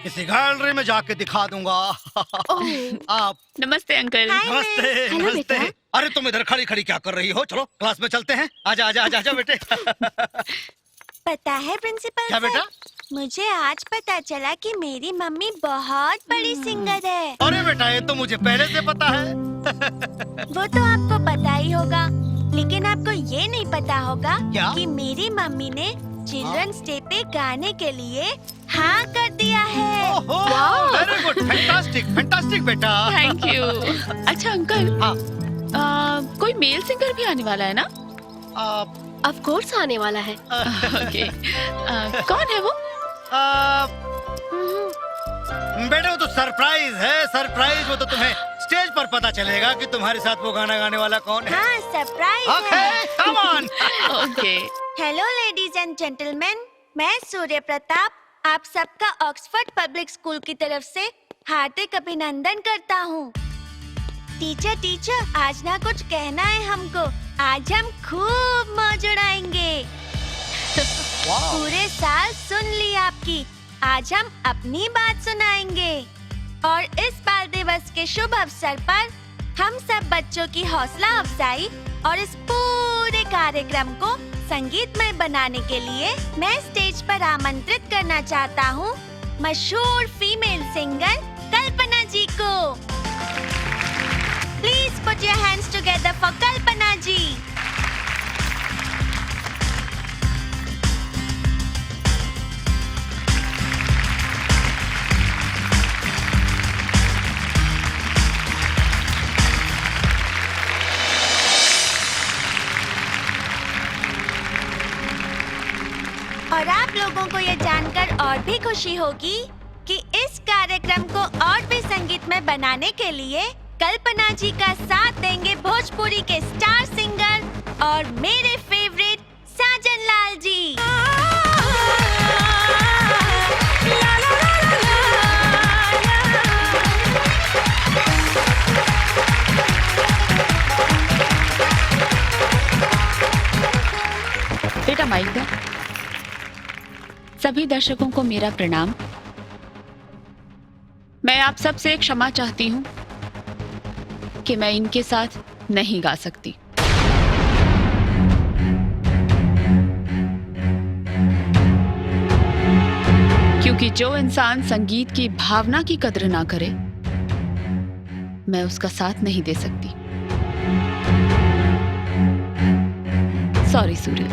किसी गैलरी में जाके दिखा दूंगा। आप नमस्ते अंकल। नमस्ते। नमस्ते। अरे तुम इधर खड़ी खड़ी क्या कर रही हो? चलो क्लास में चलते हैं। आजा आजा आजा आजा बेटे। पता है प्रिंसिपल क्या बेटा? मुझे आज पता चला कि मेरी मम्मी बहुत बड़ी सिंगर है। अरे बेटा, ये तो मुझे पहले से पता है। वो तो आपको पता ही होगा, लेकिन आपको ये नहीं पता होगा क्या? कि मेरी मम्मी ने चिल्ड्रंस डे पे गाने के लिए हाँ कर दिया है। वेरी गुड, फैंटास्टिक फैंटास्टिक बेटा। Thank you. अच्छा अंकल, कोई मेल सिंगर भी आने वाला है ना? ऑफ कोर्स आने वाला है। ओके, कौन है वो? बेटा वो तो सरप्राइज है, सरप्राइज। वो तो तुम्हें स्टेज पर पता चलेगा कि तुम्हारे साथ वो गाना गाने वाला कौन है। हाँ, surprise. Okay, come on. Okay. Hello ladies and gentleman, मैं सूर्य प्रताप आप सबका ऑक्सफोर्ड पब्लिक स्कूल की तरफ से हार्दिक अभिनंदन करता हूँ। टीचर, आज ना कुछ कहना है हमको। आज हम खूब मौज उड़ाएंगे। पूरे साल सुन ली आपकी, आज हम अपनी बात सुनाएंगे। और इस बाल दिवस के शुभ अवसर पर हम सब बच्चों की हौसला अफजाई और इस पूरे कार्यक्रम को संगीतमय बनाने के लिए मैं स्टेज पर आमंत्रित करना चाहता हूँ मशहूर फीमेल सिंगर कल्पना जी को। प्लीज पुट योर हैंड्स टुगेदर फॉर कल्पना जी। और आप लोगों को ये जानकर और भी खुशी होगी कि इस कार्यक्रम को और भी संगीतमय बनाने के लिए कल्पना जी का साथ देंगे भोजपुरी के स्टार सिंगर और मेरे फेवरेट साजन लाल जी। बेटा माइक दे। सभी दर्शकों को मेरा प्रणाम। मैं आप सब से क्षमा चाहती हूँ कि मैं इनके साथ नहीं गा सकती। क्योंकि जो इंसान संगीत की भावना की कद्र ना करे, मैं उसका साथ नहीं दे सकती। सॉरी सूर्य।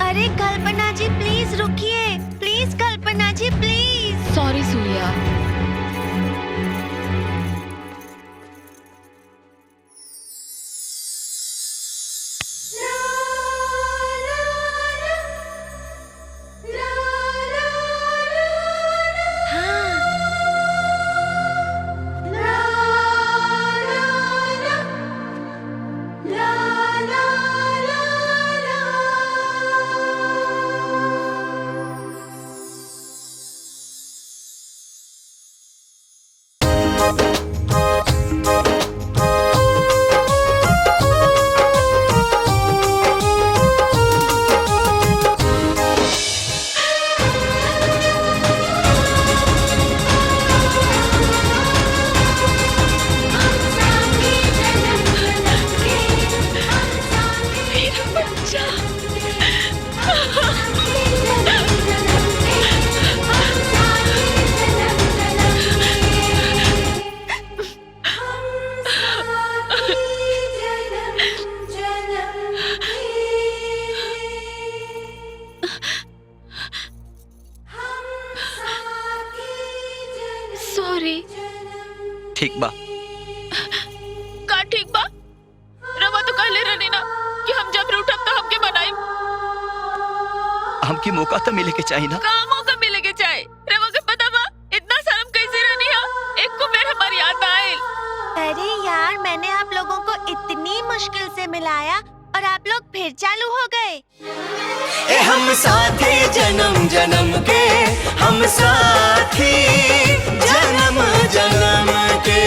अरे कल्पना जी प्लीज रुकिए, प्लीज कल्पना जी प्लीज। सॉरी सूर्या। ठीक बा। का ठीक बा? रवा तो कहले रहनी ना कि हम जब रूठब तो हमके बनाई। हमके मौका तो मिले के चाहिए ना। का मौका मिले के चाहे? रवा के पता बा इतना शर्म कैसे रहनी है? एक को मेरे हमारी याद आए। अरे यार मैंने आप लोगों को इतनी मुश्किल से मिलाया और आप लोग फिर चालू हो गए। ए हम साथी जन्म जन्म के, हम साथी जन्म जन्म के।